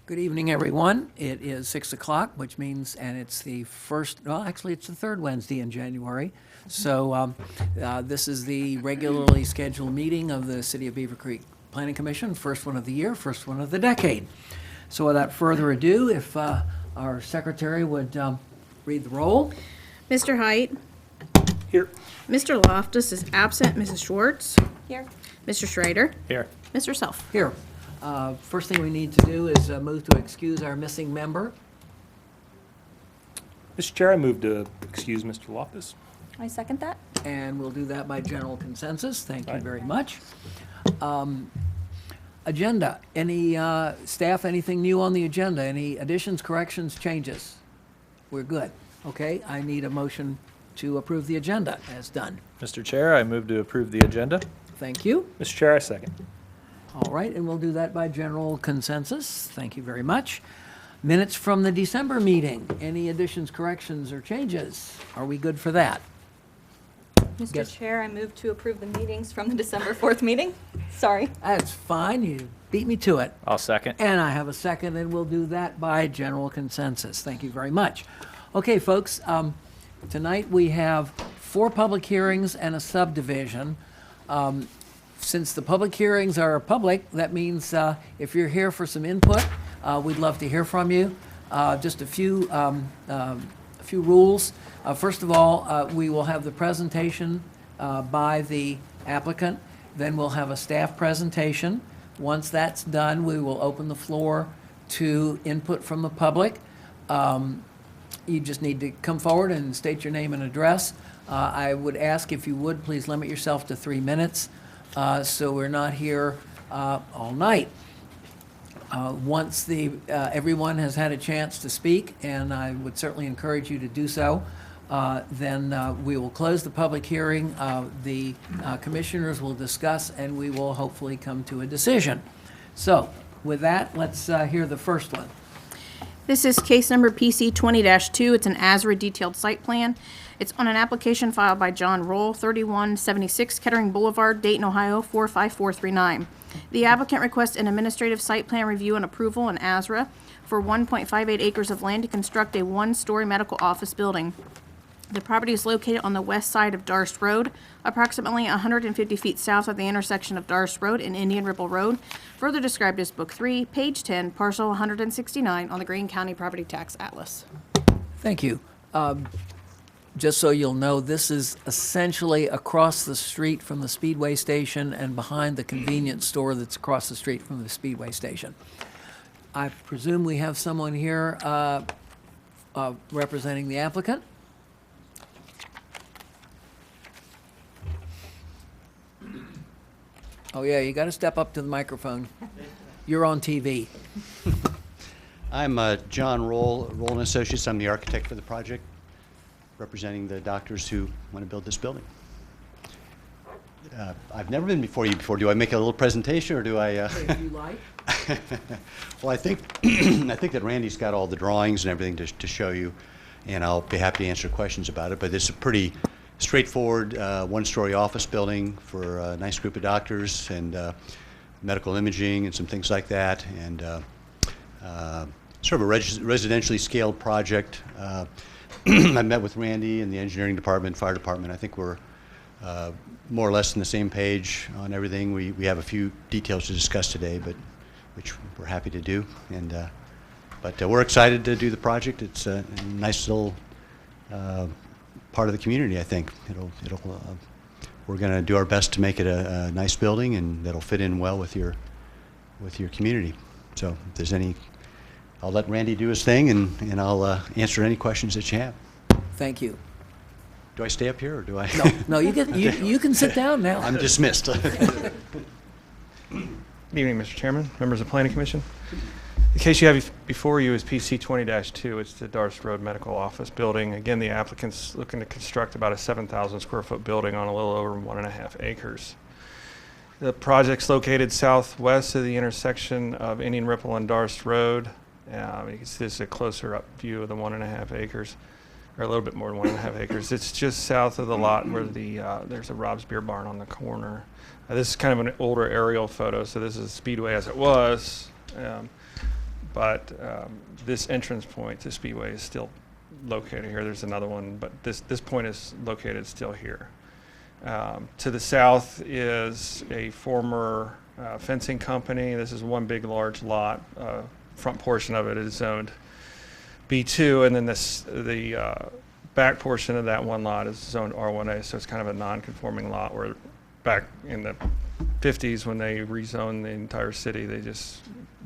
Good evening, everyone. It is 6 o'clock, which means, and it's the first, well, actually, it's the third Wednesday in January. So this is the regularly scheduled meeting of the City of Beavercreek Planning Commission, first one of the year, first one of the decade. So without further ado, if our secretary would read the roll. Mr. Height. Here. Mr. Loftus is absent. Mrs. Schwartz. Here. Mr. Schrader. Here. Mr. Self. Here. First thing we need to do is move to excuse our missing member. Mr. Chair, I move to excuse Mr. Loftus. I second that. And we'll do that by general consensus. Thank you Right. very much. Agenda. Any staff, anything new on the agenda? Any additions, corrections, changes? We're good. Okay, I need a motion to approve the agenda as done. Mr. Chair, I move to approve the agenda. Thank you. Mr. Chair, I second. All right, and we'll do that by general consensus. Thank you very much. Minutes from the December meeting. Any additions, corrections, or changes? Are we good for that? Mr. Yes. Chair, I move to approve the meetings from the December 4th meeting. Sorry. That's fine. You beat me to it. I'll second. And I have a second, and we'll do that by general consensus. Thank you very much. Okay, folks, tonight we have 4 public hearings and a subdivision. Since the public hearings are public, that means if you're here for some input, we'd love to hear from you. Just a few rules. First of all, we will have the presentation by the applicant. Then we'll have a staff presentation. Once that's done, we will open the floor to input from the public. You just need to come forward and state your name and address. I would ask if you would, please limit yourself to 3 minutes. So we're not here all night. Once everyone has had a chance to speak, and I would certainly encourage you to do so, then we will close the public hearing. The commissioners will discuss, and we will hopefully come to a decision. So with that, let's hear the first one. This is case number PC 20-2. It's an ASRA detailed site plan. It's on an application filed by John Roll, 3176 Kettering Boulevard, Dayton, Ohio, 45439. The applicant requests an administrative site plan review and approval in ASRA for 1.58 acres of land to construct a 1-story medical office building. The property is located on the west side of Darst Road, approximately 150 feet south of the intersection of Darst Road and Indian Ripple Road, further described as Book 3, page 10, parcel 169 on the Greene County Property Tax Atlas. Thank you. Just so you'll know, this is essentially across the street from the Speedway station and behind the convenience store that's across the street from the Speedway station. I presume we have someone here representing the applicant? Oh, yeah, you got to step up to the microphone. You're on TV. I'm John Roll and Associates. I'm the architect for the project, representing the doctors who want to build this building. I've never been before you before. Do I make a little presentation, or do I? If you like. Well, I think I think that Randy's got all the drawings and everything to show you, and I'll be happy to answer questions about it. But it's a pretty straightforward 1-story office building for a nice group of doctors and medical imaging and some things like that, and sort of a residentially scaled project. I met with Randy and the engineering department, fire department. I think we're more or less on the same page on everything. We have a few details to discuss today, but which we're happy to do. And but we're excited to do the project. It's a nice little part of the community. I think we're going to do our best to make it a nice building, and that'll fit in well with your community. So if there's any, I'll let Randy do his thing, and I'll answer any questions that you have. Thank you. Do I stay up here, or do I? No, you can sit down now. I'm dismissed. Good evening, Mr. Chairman, members of the Planning Commission. The case you have before you is PC 20-2. It's the Darst Road Medical Office Building. Again, the applicant's looking to construct about a 7,000 square foot building on a little over 1.5 acres. The project's located southwest of the intersection of Indian Ripple and Darst Road. You can see this is a closer up view of the 1.5 acres, or a little bit more than 1.5 acres. It's just south of the lot where there's a Rob's Beer Barn on the corner. This is kind of an older aerial photo, so this is Speedway as it was. but this entrance point to Speedway is still located here. There's another one, but this point is located still here. To the south is a former fencing company. This is one big large lot. Front portion of it is zoned B2, and then the back portion of that one lot is zoned R1A, so it's kind of a non-conforming lot where back in the 50s when they rezoned the entire city, they just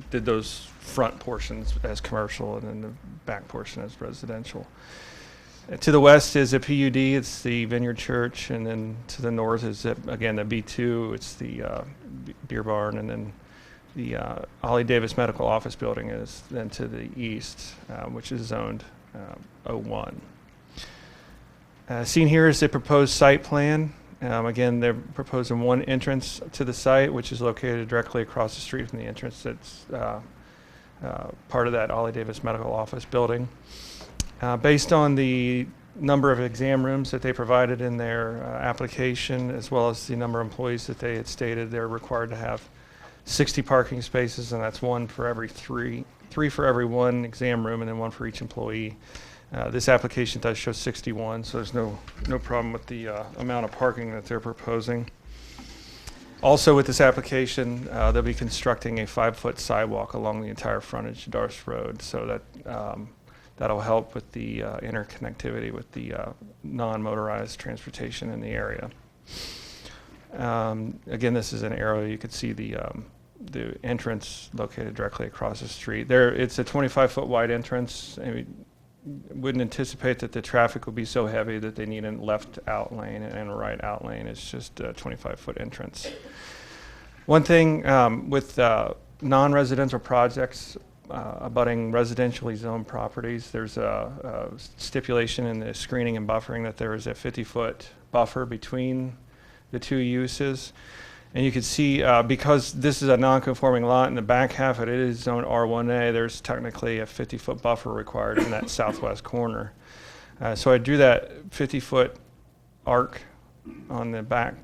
did those front portions as commercial and then the back portion as residential. To the west is a PUD, it's the Vineyard Church, and then to the north is, again, the B2, it's the beer barn, and then the Ollie Davis Medical Office Building is then to the east, which is zoned 01. Seen here is the proposed site plan. Again, they're proposing one entrance to the site, which is located directly across the street from the entrance that's part of that Ollie Davis Medical Office Building. Based on the number of exam rooms that they provided in their application, as well as the number of employees that they had stated, they're required to have 60 parking spaces, and that's one for every three for every one exam room, and then one for each employee. This application does show 61, so there's no problem with the amount of parking that they're proposing. Also with this application, they'll be constructing a 5-foot sidewalk along the entire frontage of Darst Road, so that that'll help with the interconnectivity with the non-motorized transportation in the area. Again, this is an arrow. You could see the entrance located directly across the street. It's a 25-foot wide entrance. I mean, wouldn't anticipate that the traffic will be so heavy that they need a left out lane and a right out lane. It's just a 25-foot entrance. One thing with non-residential projects abutting residentially zoned properties, there's a stipulation in the screening and buffering that there is a 50-foot buffer between the two uses. And you can see, because this is a non-conforming lot, in the back half it is zone R1A, there's technically a 50-foot buffer required in that southwest corner. So I drew that 50-foot arc on the back.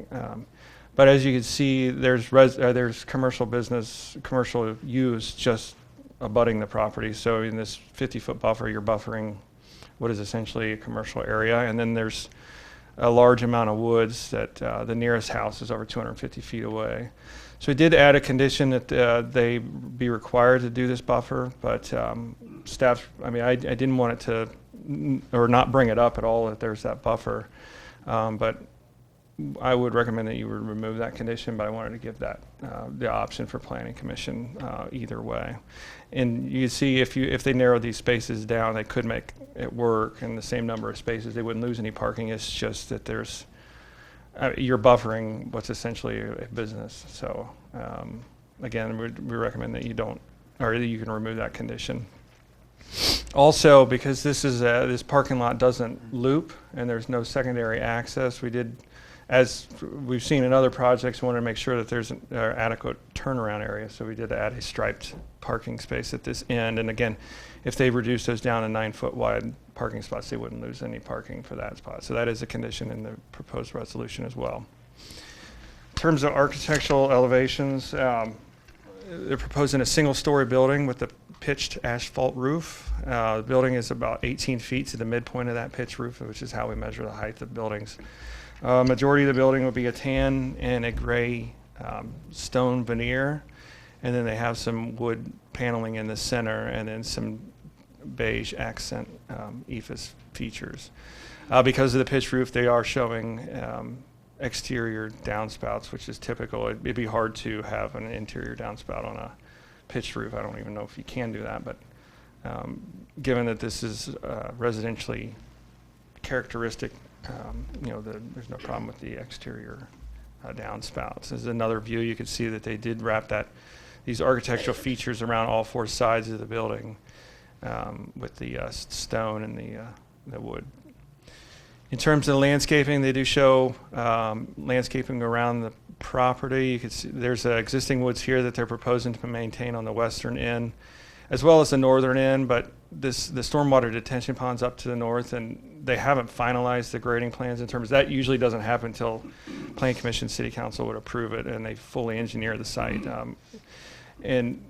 But as you can see, there's commercial use just abutting the property. So in this 50-foot buffer, you're buffering what is essentially a commercial area. And then there's a large amount of woods that the nearest house is over 250 feet away. So we did add a condition that they be required to do this buffer, but staff, I didn't want it to, or not bring it up at all that there's that buffer, but I would recommend that you would remove that condition, but I wanted to give that the option for Planning Commission either way. And you can see if they narrow these spaces down, they could make it work in the same number of spaces. They wouldn't lose any parking. It's just that there's you're buffering what's essentially a business. So again, we recommend that you don't, or that you can remove that condition. Also, because this parking lot doesn't loop and there's no secondary access, we did, as we've seen in other projects, we wanted to make sure that there's an adequate turnaround area. So we did add a striped parking space at this end. And again, if they reduce those down to 9-foot wide parking spots, they wouldn't lose any parking for that spot. So that is a condition in the proposed resolution as well. In terms of architectural elevations, they're proposing a single-story building with a pitched asphalt roof. The building is about 18 feet to the midpoint of that pitched roof, which is how we measure the height of buildings. Majority of the building will be a tan and a gray stone veneer, and then they have some wood paneling in the center and then some beige accent ephes features. Because of the pitched roof, they are showing exterior downspouts, which is typical. It'd be hard to have an interior downspout on a pitched roof. I don't even know if you can do that, but given that this is residentially characteristic, there's no problem with the exterior downspouts. This is another view. You can see that they did wrap these architectural features around all four sides of the building with the stone and the wood. In terms of the landscaping, they do show landscaping around the property. You can see there's existing woods here that they're proposing to maintain on the western end, as well as the northern end, but the stormwater detention pond's up to the north, and they haven't finalized the grading plans in terms of that. Usually doesn't happen until Planning Commission, City Council would approve it, and they fully engineer the site. And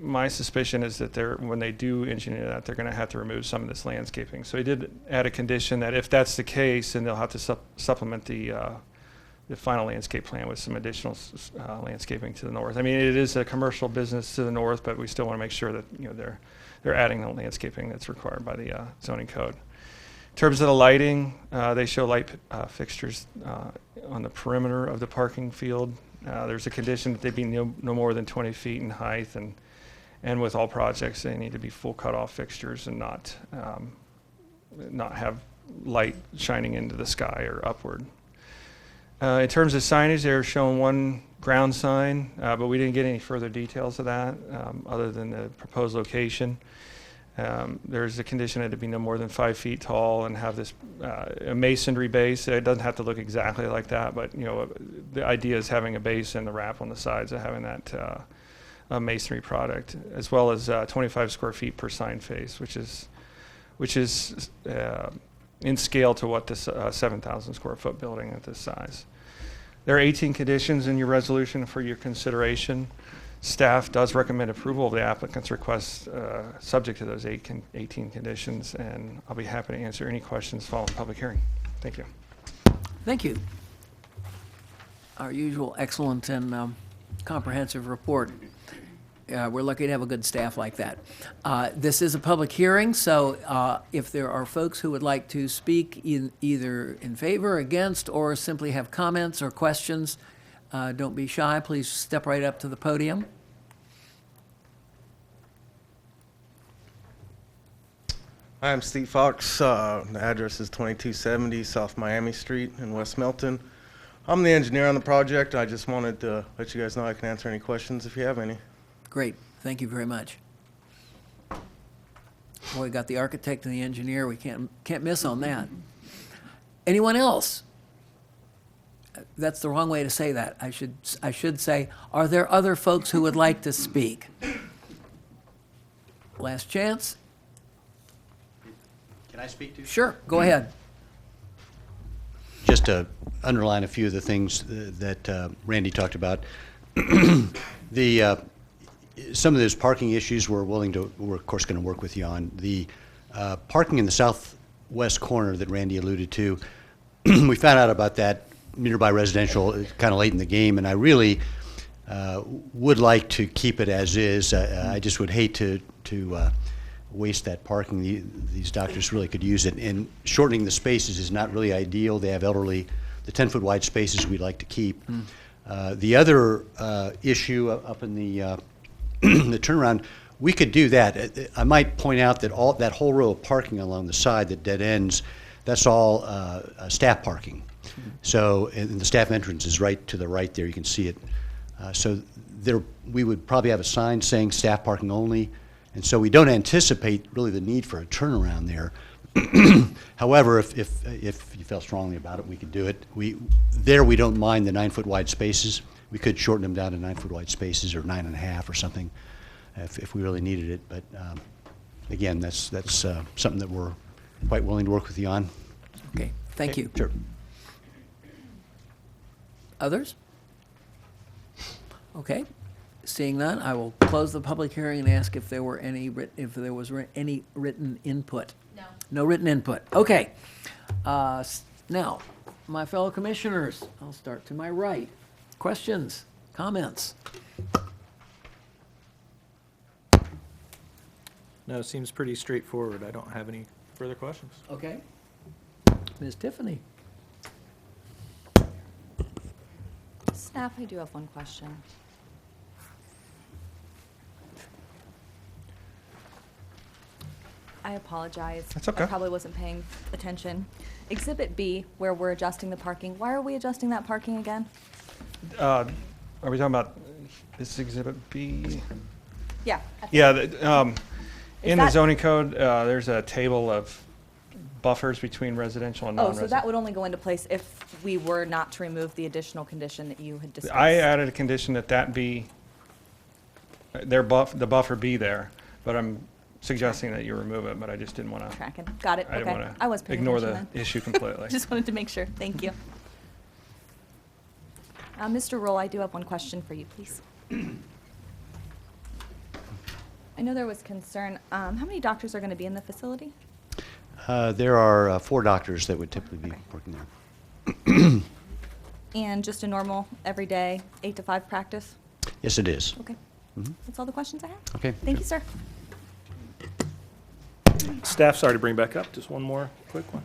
my suspicion is that when they do engineer that, they're going to have to remove some of this landscaping. So he did add a condition that if that's the case, then they'll have to supplement the final landscape plan with some additional landscaping to the north. I mean, it is a commercial business to the north, but we still want to make sure that they're adding the landscaping that's required by the zoning code. In terms of the lighting, they show light fixtures on the perimeter of the parking field. There's a condition that they be no more than 20 feet in height, and with all projects, they need to be full cutoff fixtures and not have light shining into the sky or upward. In terms of signage, they're showing one ground sign, but we didn't get any further details of that other than the proposed location. There's a condition that it be no more than 5 feet tall and have this a masonry base. It doesn't have to look exactly like that, but the idea is having a base and the wrap on the sides of having that masonry product, as well as 25 square feet per sign face, which is in scale to what this 7,000 square foot building at this size. There are 18 conditions in your resolution for your consideration. Staff does recommend approval of the applicant's request subject to those 18 conditions, and I'll be happy to answer any questions following the public hearing. Thank you. Thank you. Our usual excellent and comprehensive report. We're lucky to have a good staff like that. This is a public hearing, so if there are folks who would like to speak either in favor, against, or simply have comments or questions, don't be shy. Please step right up to the podium. Hi, I'm Steve Fox. The address is 2270 South Miami Street in West Milton. I'm the engineer on the project. I just wanted to let you guys know I can answer any questions if you have any. Great. Thank you very much. Boy, we got the architect and the engineer. We can't miss on that. Anyone else? That's the wrong way to say that. I should say, are there other folks who would like to speak? Last chance. Can I speak to you? Sure, go ahead. Just to underline a few of the things that Randy talked about. Some of those parking issues we're of course going to work with you on. The parking in the southwest corner that Randy alluded to, we found out about that nearby residential kind of late in the game, and I really would like to keep it as is. I just would hate to waste that parking. These doctors really could use it, and shortening the spaces is not really ideal. They have the 10-foot wide spaces we'd like to keep. The other issue up in the the turnaround, we could do that. I might point out that that whole row of parking along the side that dead ends, that's all staff parking. So, and the staff entrance is right to the right there. You can see it. So we would probably have a sign saying staff parking only, and so we don't anticipate really the need for a turnaround there. However, if you felt strongly about it, we could do it. We don't mind the 9-foot wide spaces. We could shorten them down to 9-foot wide spaces or 9.5 or something if we really needed it. But again, that's something that we're quite willing to work with you on. Okay, thank you. Sure. Others? Okay, seeing none, I will close the public hearing and ask if there was any written input. No. No written input. Okay. Now, my fellow commissioners, I'll start to my right. Questions, comments? No, it seems pretty straightforward. I don't have any further questions. Okay. Ms. Tiffany? Staff, I do have one question. I apologize. That's okay. I probably wasn't paying attention. Exhibit B, where we're adjusting the parking, why are we adjusting that parking again? Are we talking about this exhibit B? Yeah. Yeah, in the that- zoning code, there's a table of buffers between residential and Oh, so non-residential. that would only go into place if we were not to remove the additional condition that you had discussed? I added a condition that be, the buffer be there, but I'm suggesting that you remove it, but I just didn't want to, Tracking. Got it, I didn't okay. want I was to paying ignore attention the then. issue completely. Just wanted to make sure. Thank you. Mr. Roll, I do have one question for you, please. I know there was concern, how many doctors are going to be in the facility? There are 4 doctors that would typically be working there. And just a normal, everyday, 8 to 5 practice? Yes, it is. Okay. That's all the questions I have. Okay. Thank you, sir. Staff, sorry to bring back up, just one more quick one,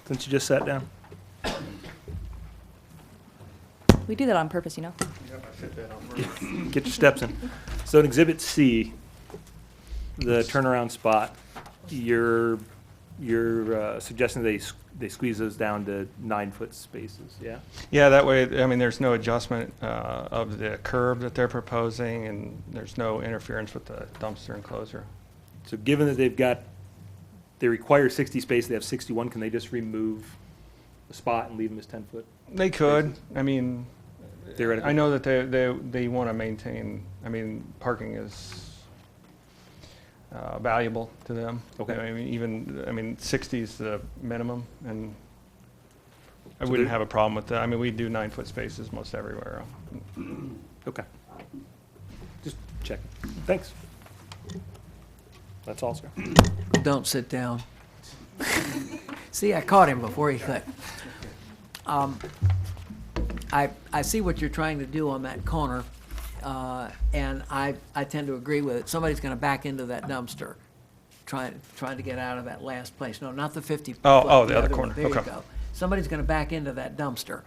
since you just sat down. We do that on purpose, you know. Get your steps in. So in Exhibit C, the turnaround spot, you're suggesting they squeeze those down to 9-foot spaces, yeah? Yeah, that way, I mean, there's no adjustment of the curb that they're proposing, and there's no interference with the dumpster enclosure. So given that they require 60 space, they have 61, can they just remove the spot and leave them as 10-foot? They could, I mean, Theoretically. I know that they want to maintain, I mean, parking is valuable to them. Okay. I mean, 60 is the minimum, and I So wouldn't there- have a problem with that. I mean, we do 9-foot spaces most everywhere. Okay. Just checking. Thanks. That's all, sir. Don't sit down. See, I caught him before he could. I see what you're trying to do on that corner, and I tend to agree with it. Somebody's gonna back into that dumpster, trying to get out of that last place. No, not the 50. Oh, the other one. corner. There you Okay. go. Somebody's gonna back into that dumpster,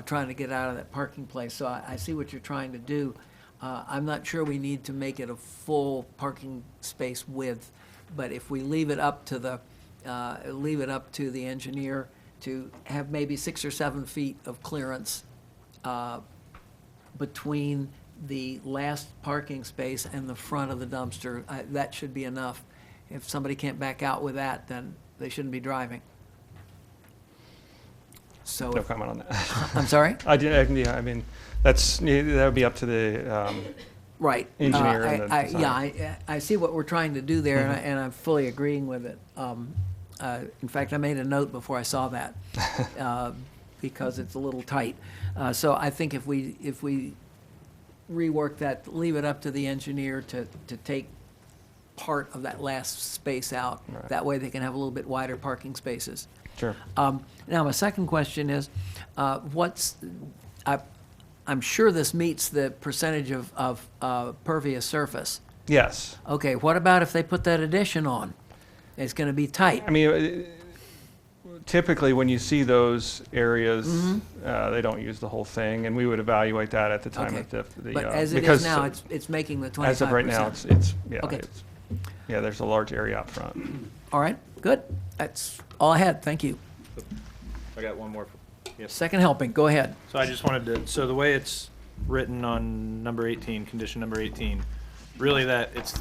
trying to get out of that parking place. So I see what you're trying to do. I'm not sure we need to make it a full parking space width, but if we leave it up to the engineer to have maybe 6 or 7 feet of clearance between the last parking space and the front of the dumpster, that should be enough. If somebody can't back out with that, then they shouldn't be driving. So, No comment on that. I'm sorry? Yeah, I mean, that would be up to the, Right. Engineer and the design. Yeah, I see what we're trying to do there, and I'm fully agreeing with it. In fact, I made a note before I saw that, because it's a little tight. So I think if we rework that, leave it up to the engineer to take part of that last space out. Right. That way they can have a little bit wider parking spaces. sure. Now, my second question is, I'm sure this meets the percentage of pervious surface. Yes. Okay, what about if they put that addition on? It's gonna be tight. I mean, typically, when you see those areas, Mm-hmm. they don't use the whole thing, and we would evaluate that at the time Okay. of the. But as it is because now, it's making the 25%. as of right now, Okay. yeah, there's a large area out front. All right, good. That's all I had. Thank you. I got one more. Yes. Second helping, go ahead. So I just wanted to, so the way it's written on number 18, condition number 18, really that it's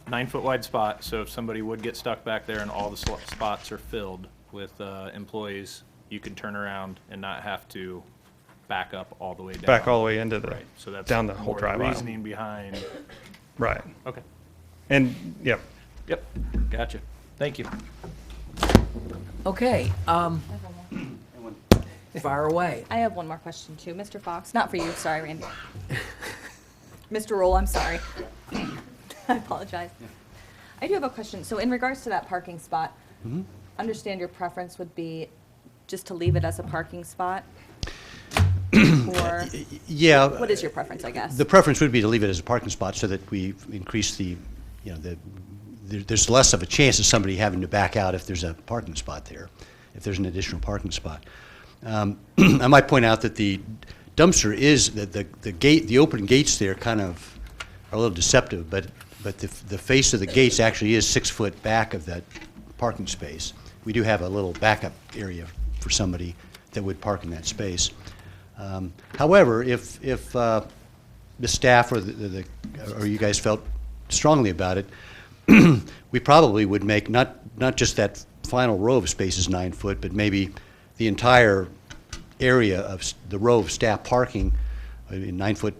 9-foot wide spot, so if somebody would get stuck back there and all the spots are filled with employees, you can turn around and not have to back up all the way down. Back all the way into the, Right, so that's down the whole more drive aisle. reasoning behind, Right. okay, And, yep. yep, gotcha, thank you. Okay, fire away. I have one more question too. Mr. Fox, not for you, sorry, Randy. Mr. Roll, I'm sorry. I apologize. I do have a question. So in regards to that parking spot, understand your preference would be just to leave it as a parking spot? Or Yeah. what is your preference, I guess? The preference would be to leave it as a parking spot so that we increase there's less of a chance of somebody having to back out if there's a parking spot there, if there's an additional parking spot. I might point out that the dumpster is, the open gates there kind of are a little deceptive, but the face of the gates actually is 6 foot back of that parking space. We do have a little backup area for somebody that would park in that space. However, if the staff or or you guys felt strongly about it, we probably would make not just that final row of spaces 9 foot, but maybe the entire area of the row of staff parking, 9'5"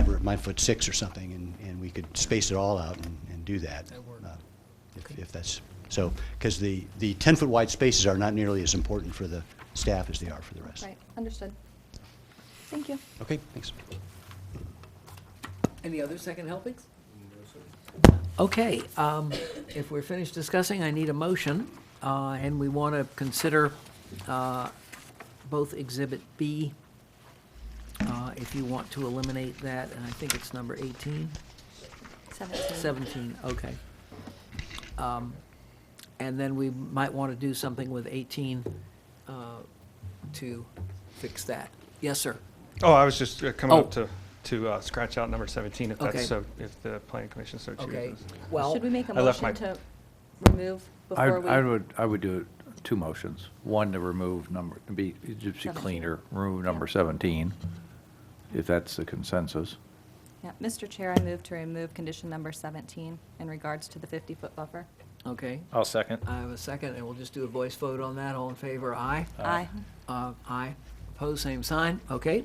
or 9'6" or something, and we could space it all out and do that. If that's so, because the 10-foot wide spaces are not nearly as important for the staff as they are for the rest. Right, understood. Thank you. Okay, thanks. Any other second helpings? Okay, if we're finished discussing, I need a motion, and we want to consider both Exhibit B, if you want to eliminate that, and I think it's number 18? 17. 17, okay. And then we might want to do something with 18 to fix that. Yes, sir. Oh, I was just coming up Oh. to scratch out number 17 if that's Okay. so, if the planning commission so chooses. Okay, well, Should we make a I left motion my- to remove before we? I would do two motions. One to remove number, to be gypsy 17. cleaner, remove number 17, if that's the consensus. Yeah, Mr. Chair, I move to remove condition number 17 in regards to the 50-foot buffer. okay, I'll second. I have a second, and we'll just do a voice vote on that. All in favor, aye? Aye. Aye. Opposed, same sign. Okay.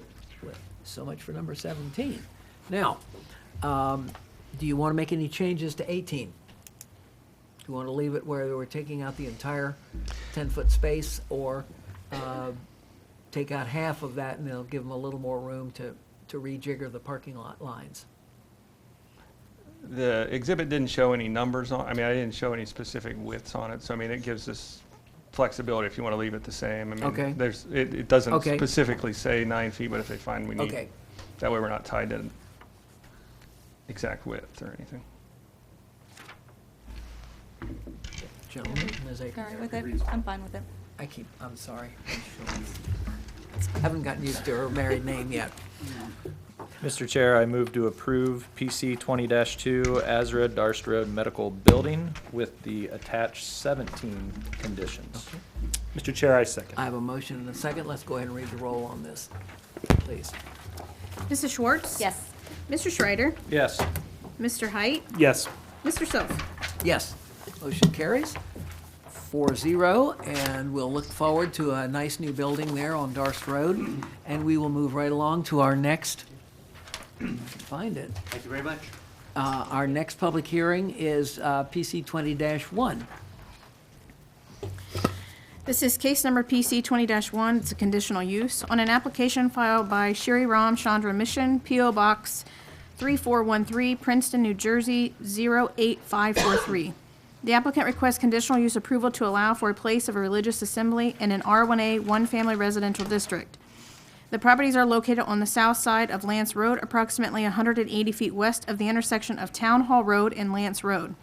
So much for number 17. Now, do you want to make any changes to 18? Do you want to leave it where we're taking out the entire 10-foot space, or take out half of that and they'll give them a little more room to rejigger the parking lot lines? The exhibit didn't show any numbers on, I mean, I didn't show any specific widths on it, so I mean, it gives us flexibility if you want to leave it the same. I Okay. mean, it doesn't Okay. specifically say 9 feet, but if they find we need, Okay. that way we're not tied to exact width or anything. Gentlemen, Ms. Akers? All right with it? I'm fine with it. I'm sorry. Haven't gotten used to her married name yet. Mr. Chair, I move to approve PC 20-2 Azra Darst Road Medical Building with the attached 17 conditions. Mr. Chair, I second. I have a motion and a second. Let's go ahead and read the roll on this, please. Mrs. Schwartz? Yes. Mr. Schreider? Yes. Mr. Height? Yes. Mr. Soph? Yes, motion carries 4-0, and we'll look forward to a nice new building there on Darst Road, and we will move right along to our next, if I can find it. Thank you very much. Our next public hearing is PC 20-1. This is case number PC 20-1. It's a conditional use on an application filed by Shri Chandra Mission, P.O. Box 3413, Princeton, New Jersey 08543. The applicant requests conditional use approval to allow for a place of a religious assembly in an R1A one-family residential district. The properties are located on the south side of Lance Road, approximately 180 feet west of the intersection of Town Hall Road and Lance Road.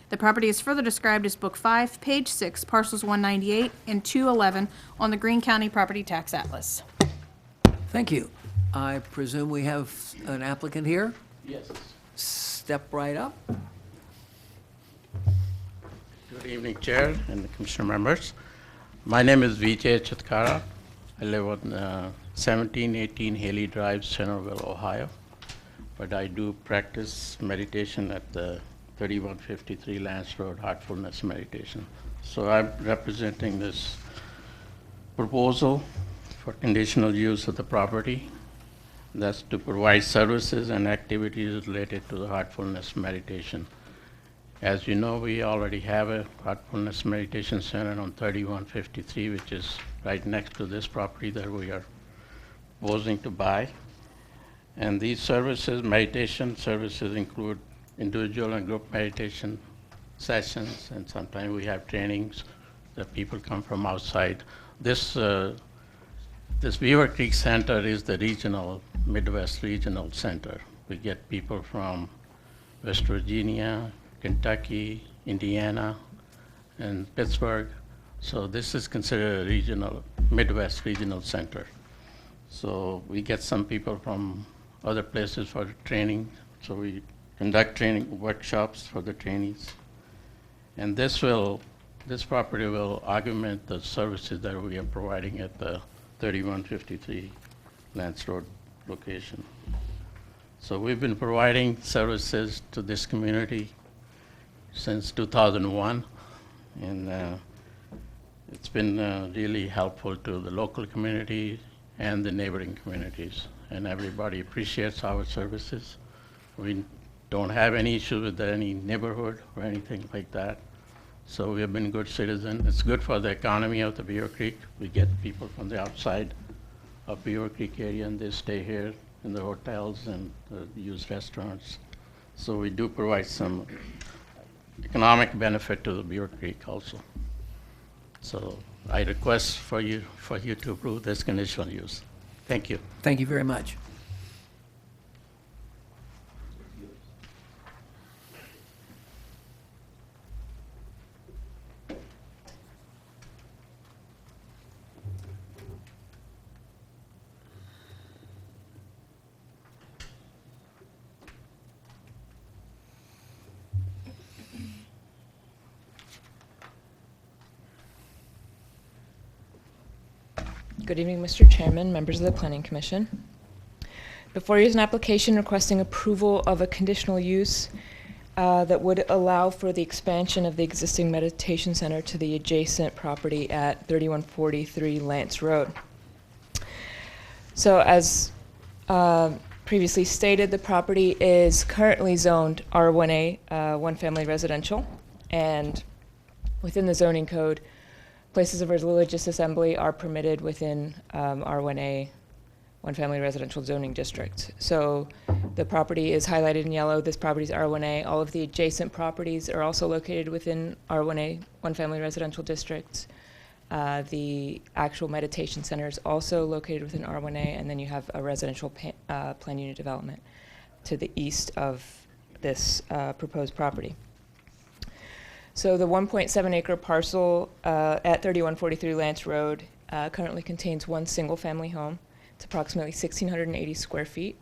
The property is further described as Book 5, Page 6, parcels 198 and 211 on the Greene County Property Tax Atlas. Thank you. I presume we have an applicant here? Yes. Step right up. Good evening, Chair and Commissioner members. My name is Vijay Chitkara. I live on 1718 Haley Drive, Centerville, Ohio. But I do practice meditation at the 3153 Lance Road, Heartfulness Meditation. So I'm representing this proposal for conditional use of the property. That's to provide services and activities related to the Heartfulness Meditation. As you know, we already have a Heartfulness Meditation Center on 3153, which is right next to this property that we are proposing to buy. And these services, meditation services, include individual and group meditation sessions, and sometimes we have trainings that people come from outside. This Beavercreek Center is the regional, Midwest Regional Center. We get people from West Virginia, Kentucky, Indiana, and Pittsburgh. So this is considered a regional, Midwest Regional Center. So we get some people from other places for training. So we conduct training workshops for the trainees. And this property will augment the services that we are providing at the 3153 Lance Road location. So we've been providing services to this community since 2001, and it's been really helpful to the local community and the neighboring communities, and everybody appreciates our services. We don't have any issues with any neighborhood or anything like that. So we have been good citizens. It's good for the economy of the Beavercreek. We get people from the outside of Beavercreek area, and they stay here in the hotels and use restaurants. So we do provide some economic benefit to the Beavercreek also. So I request for you to approve this conditional use. Thank you. Thank you very much. Good evening, Mr. Chairman, members of the Planning Commission. Before you is an application requesting approval of a conditional use that would allow for the expansion of the existing meditation center to the adjacent property at 3143 Lance Road. So as previously stated, the property is currently zoned R1A, one family residential, and within the zoning code, places of religious assembly are permitted within R1A, one family residential zoning district. So the property is highlighted in yellow. This property is R1A. All of the adjacent properties are also located within R1A, one family residential districts. The actual meditation center is also located within R1A, and then you have a residential plan unit development to the east of this proposed property. So the 1.7 acre parcel at 3143 Lance Road currently contains one single family home. It's approximately 1,680 square feet.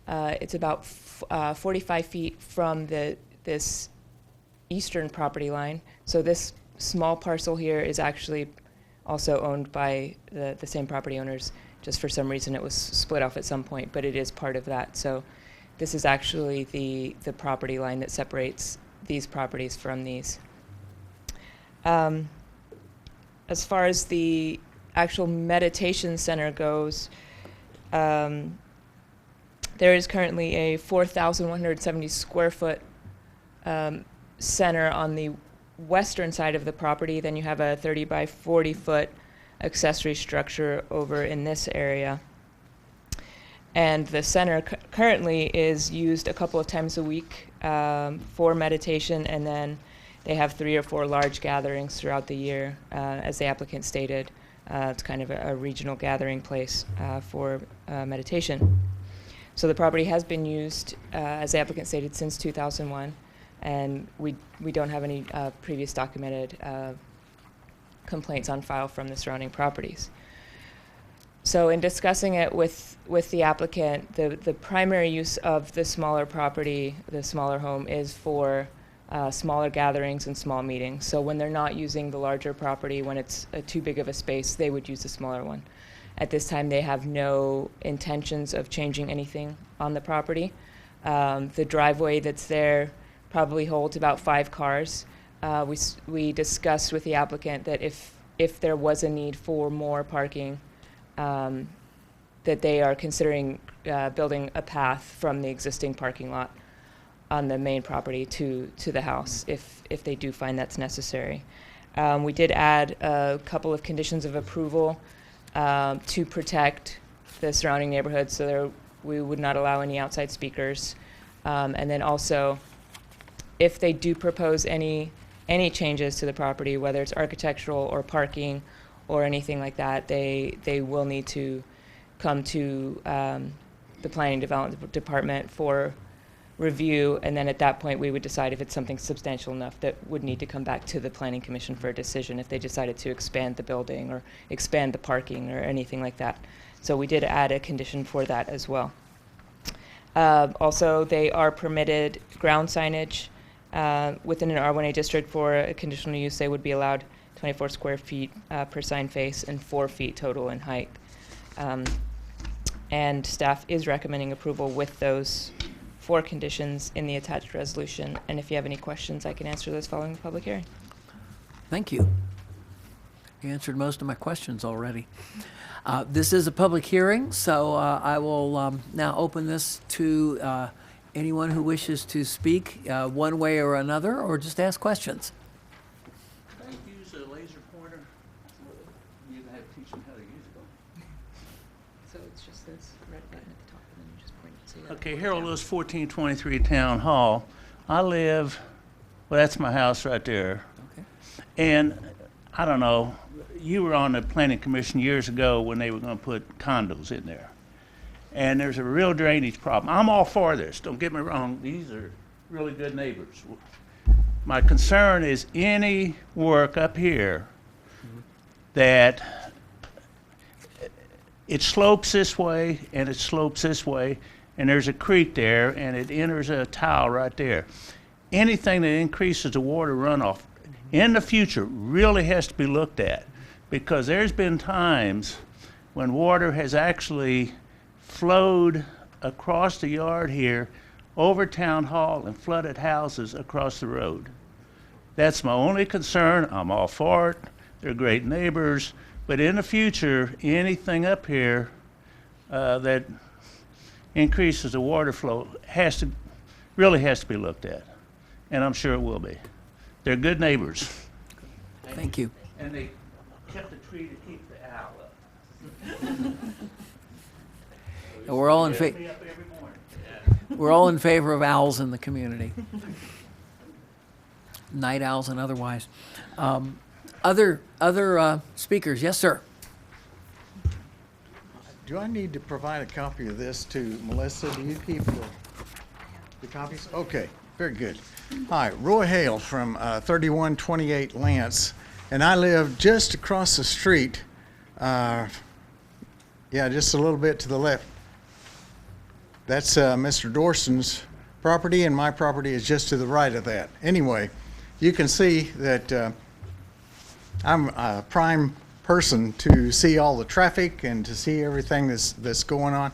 It's about 45 feet from this eastern property line. So this small parcel here is actually also owned by the same property owners. Just for some reason it was split off at some point, but it is part of that. So this is actually the property line that separates these properties from these. As far as the actual meditation center goes, there is currently a 4,170 square foot center on the western side of the property. Then you have a 30 by 40 foot accessory structure over in this area. And the center currently is used a couple of times a week for meditation, and then they have 3 or 4 large gatherings throughout the year. As the applicant stated, it's kind of a regional gathering place for meditation. So the property has been used, as the applicant stated, since 2001, and we don't have any previous documented complaints on file from the surrounding properties. So in discussing it with the applicant, the primary use of the smaller property, the smaller home, is for smaller gatherings and small meetings. So when they're not using the larger property, when it's too big of a space, they would use the smaller one. At this time, they have no intentions of changing anything on the property. The driveway that's there probably holds about 5 cars. We discussed with the applicant that if there was a need for more parking, that they are considering building a path from the existing parking lot on the main property to the house if they do find that's necessary. We did add a couple of conditions of approval to protect the surrounding neighborhood, so we would not allow any outside speakers. And then also, if they do propose any changes to the property, whether it's architectural or parking or anything like that, they will need to come to the Planning Development Department for review, and then at that point we would decide if it's something substantial enough that would need to come back to the Planning Commission for a decision if they decided to expand the building or expand the parking or anything like that. So we did add a condition for that as well. Also, they are permitted ground signage within an R1A district. For a conditional use, they would be allowed 24 square feet per sign face and 4 feet total in height. And staff is recommending approval with those 4 conditions in the attached resolution. And if you have any questions, I can answer those following the public hearing. Thank you. You answered most of my questions already. This is a public hearing, so I will now open this to anyone who wishes to speak one way or another, or just ask questions. Can I use a laser pointer? You have to teach them how to use it. So it's just this red button at the top, and then you just point it. Okay, Harold Lewis, 1423 Town Hall. I live Well, that's my house right there. Okay. And I don't know, you were on the planning commission years ago when they were gonna put condos in there. And there's a real drainage problem. I'm all for this, don't get me wrong, these are really good neighbors. My concern is any work up here that it slopes this way and it slopes this way, and there's a creek there and it enters a tile right there. Anything that increases the water runoff in the future really has to be looked at, because there's been times when water has actually flowed across the yard here over Town Hall and flooded houses across the road. That's my only concern. I'm all for it. They're great neighbors. But in the future, anything up here that increases the water flow really has to be looked at. And I'm sure it will be. They're good neighbors. Thank you. And they kept a tree to keep the owl up. And we're all in Gets fa- me up every morning. we're all in favor of owls in the community. Night owls and otherwise. Other speakers? Yes, sir. Do I need to provide a copy of this to Melissa? Do you keep the copies? Okay, very good. Hi, Roy Hale from 3128 Lance, and I live just across the street. Just a little bit to the left. That's Mr. Dorson's property, and my property is just to the right of that. Anyway, you can see that I'm a prime person to see all the traffic and to see everything that's going on.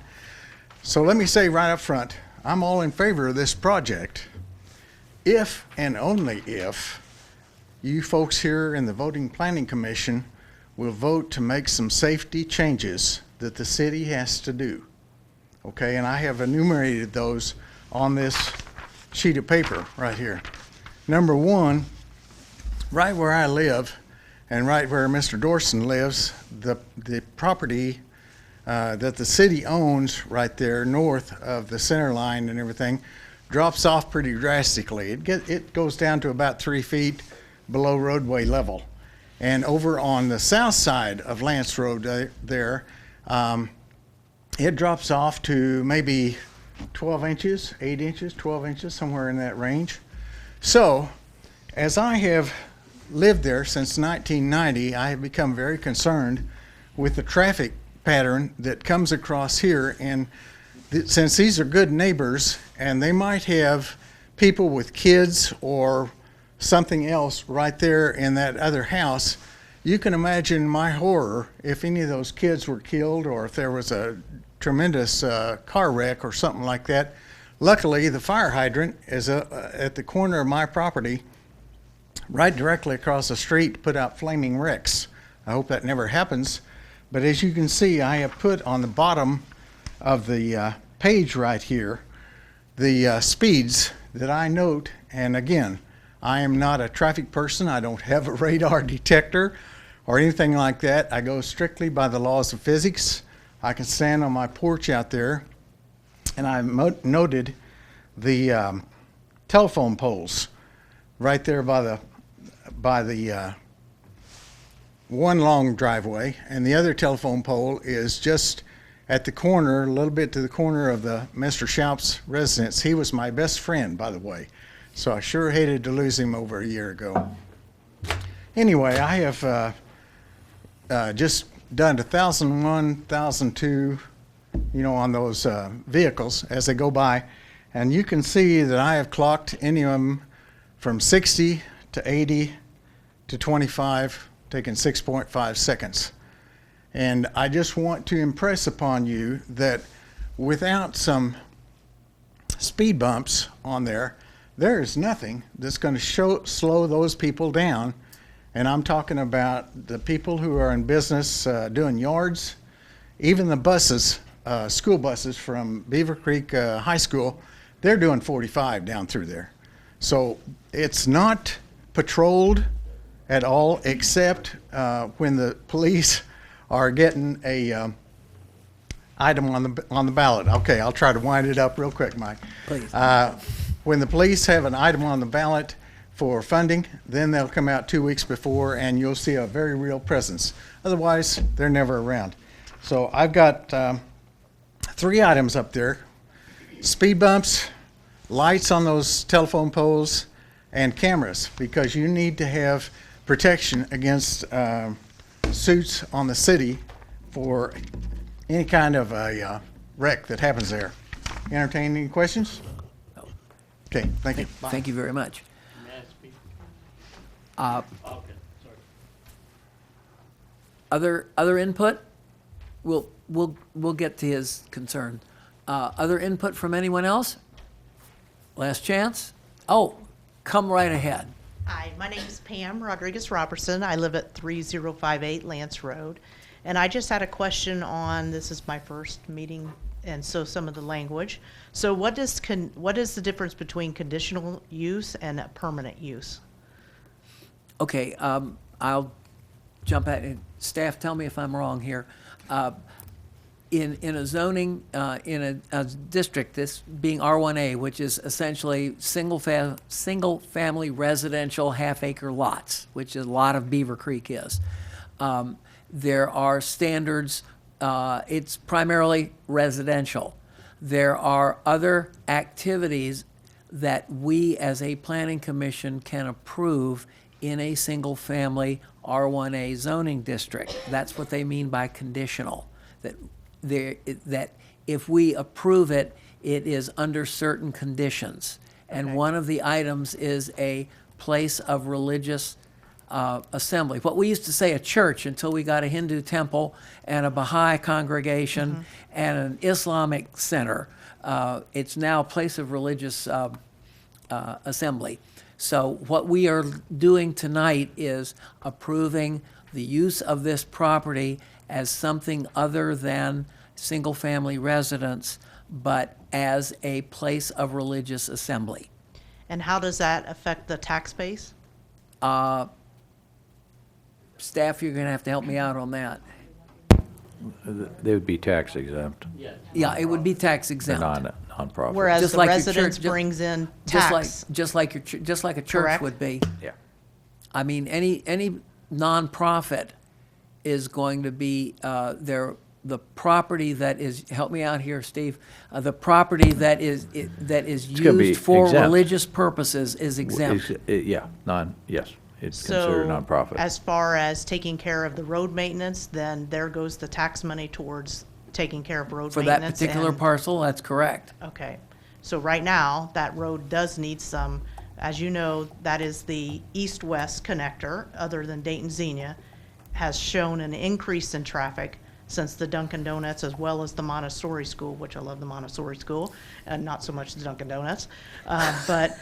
So let me say right up front, I'm all in favor of this project if and only if you folks here in the Voting Planning Commission will vote to make some safety changes that the city has to do. Okay, and I have enumerated those on this sheet of paper right here. Number one, right where I live and right where Mr. Dorson lives, the property that the city owns right there north of the center line and everything drops off pretty drastically. It goes down to about 3 feet below roadway level. And over on the south side of Lance Road there, it drops off to maybe 12 inches, 8 inches, 12 inches, somewhere in that range. So, as I have lived there since 1990, I have become very concerned with the traffic pattern that comes across here. And since these are good neighbors, and they might have people with kids or something else right there in that other house, you can imagine my horror if any of those kids were killed or if there was a tremendous car wreck or something like that. Luckily, the fire hydrant is at the corner of my property, right directly across the street, to put out flaming wrecks. I hope that never happens. But as you can see, I have put on the bottom of the page right here the speeds that I note. And again, I am not a traffic person. I don't have a radar detector or anything like that. I go strictly by the laws of physics. I can stand on my porch out there, and I've noted the telephone poles right there by the one long driveway, and the other telephone pole is just at the corner, a little bit to the corner of the Mr. Schaup's residence. He was my best friend, by the way, so I sure hated to lose him over a year ago. Anyway, I have just done 1,001, 1,002, on those vehicles as they go by, and you can see that I have clocked any of them from 60 to 80 to 25, taking 6.5 seconds. And I just want to impress upon you that without some speed bumps on there is nothing that's going to slow those people down. And I'm talking about the people who are in business doing yards, even the buses, school buses from Beavercreek High School, they're doing 45 down through there. So it's not patrolled at all, except when the police are getting a item on the ballot. Okay, I'll try to wind it up real quick, Mike. Please. When the police have an item on the ballot for funding, then they'll come out 2 weeks before and you'll see a very real presence. Otherwise, they're never around. So I've got 3 items up there: speed bumps, lights on those telephone poles, and cameras, because you need to have protection against suits on the city for any kind of a wreck that happens there. Entertain any questions? Okay, thank you. Bye. Thank you very much. May I speak? Okay, sorry. Other input? We'll get to his concern. Other input from anyone else? Last chance? Oh, come right ahead. Hi, my name is Pam Rodriguez-Robertson. I live at 3058 Lance Road. And I just had a question on, this is my first meeting, and so some of the language. So what is the difference between conditional use and permanent use? Okay, I'll jump at it. Staff, tell me if I'm wrong here. In a zoning, in a district, this being R1A, which is essentially single-family residential half-acre lots, which a lot of Beavercreek is, there are standards. It's primarily residential. There are other activities that we, as a planning commission, can approve in a single-family R1A zoning district. That's what they mean by conditional. That if we approve it, it is under certain conditions. And Okay. one of the items is a place of religious assembly. What we used to say a church until we got a Hindu temple and a Baha'i congregation and an Islamic center. It's now a place of religious assembly. So what we are doing tonight is approving the use of this property as something other than single-family residence, but as a place of religious assembly. And how does that affect the tax base? Staff, you're going to have to help me out on that. They would be tax exempt. Yeah, it would be tax They're exempt. non-profit. Whereas Just the like your residence church- ju- brings in Just tax. like a church Correct. would be. Yeah. I mean, any nonprofit is going to be the property that is, help me out here, Steve, the property that is gonna be used for exempt. religious purposes is exempt. Yeah, yes, it's considered nonprofit. As far as taking care of the road maintenance, then there goes the tax money towards taking care of road For that maintenance. particular and- parcel, that's correct. Okay, so right now, that road does need some, as you know, that is the east-west connector, other than Dayton Xenia, has shown an increase in traffic since the Dunkin' Donuts, as well as the Montessori School, which I love the Montessori School, and not so much the Dunkin' Donuts. But,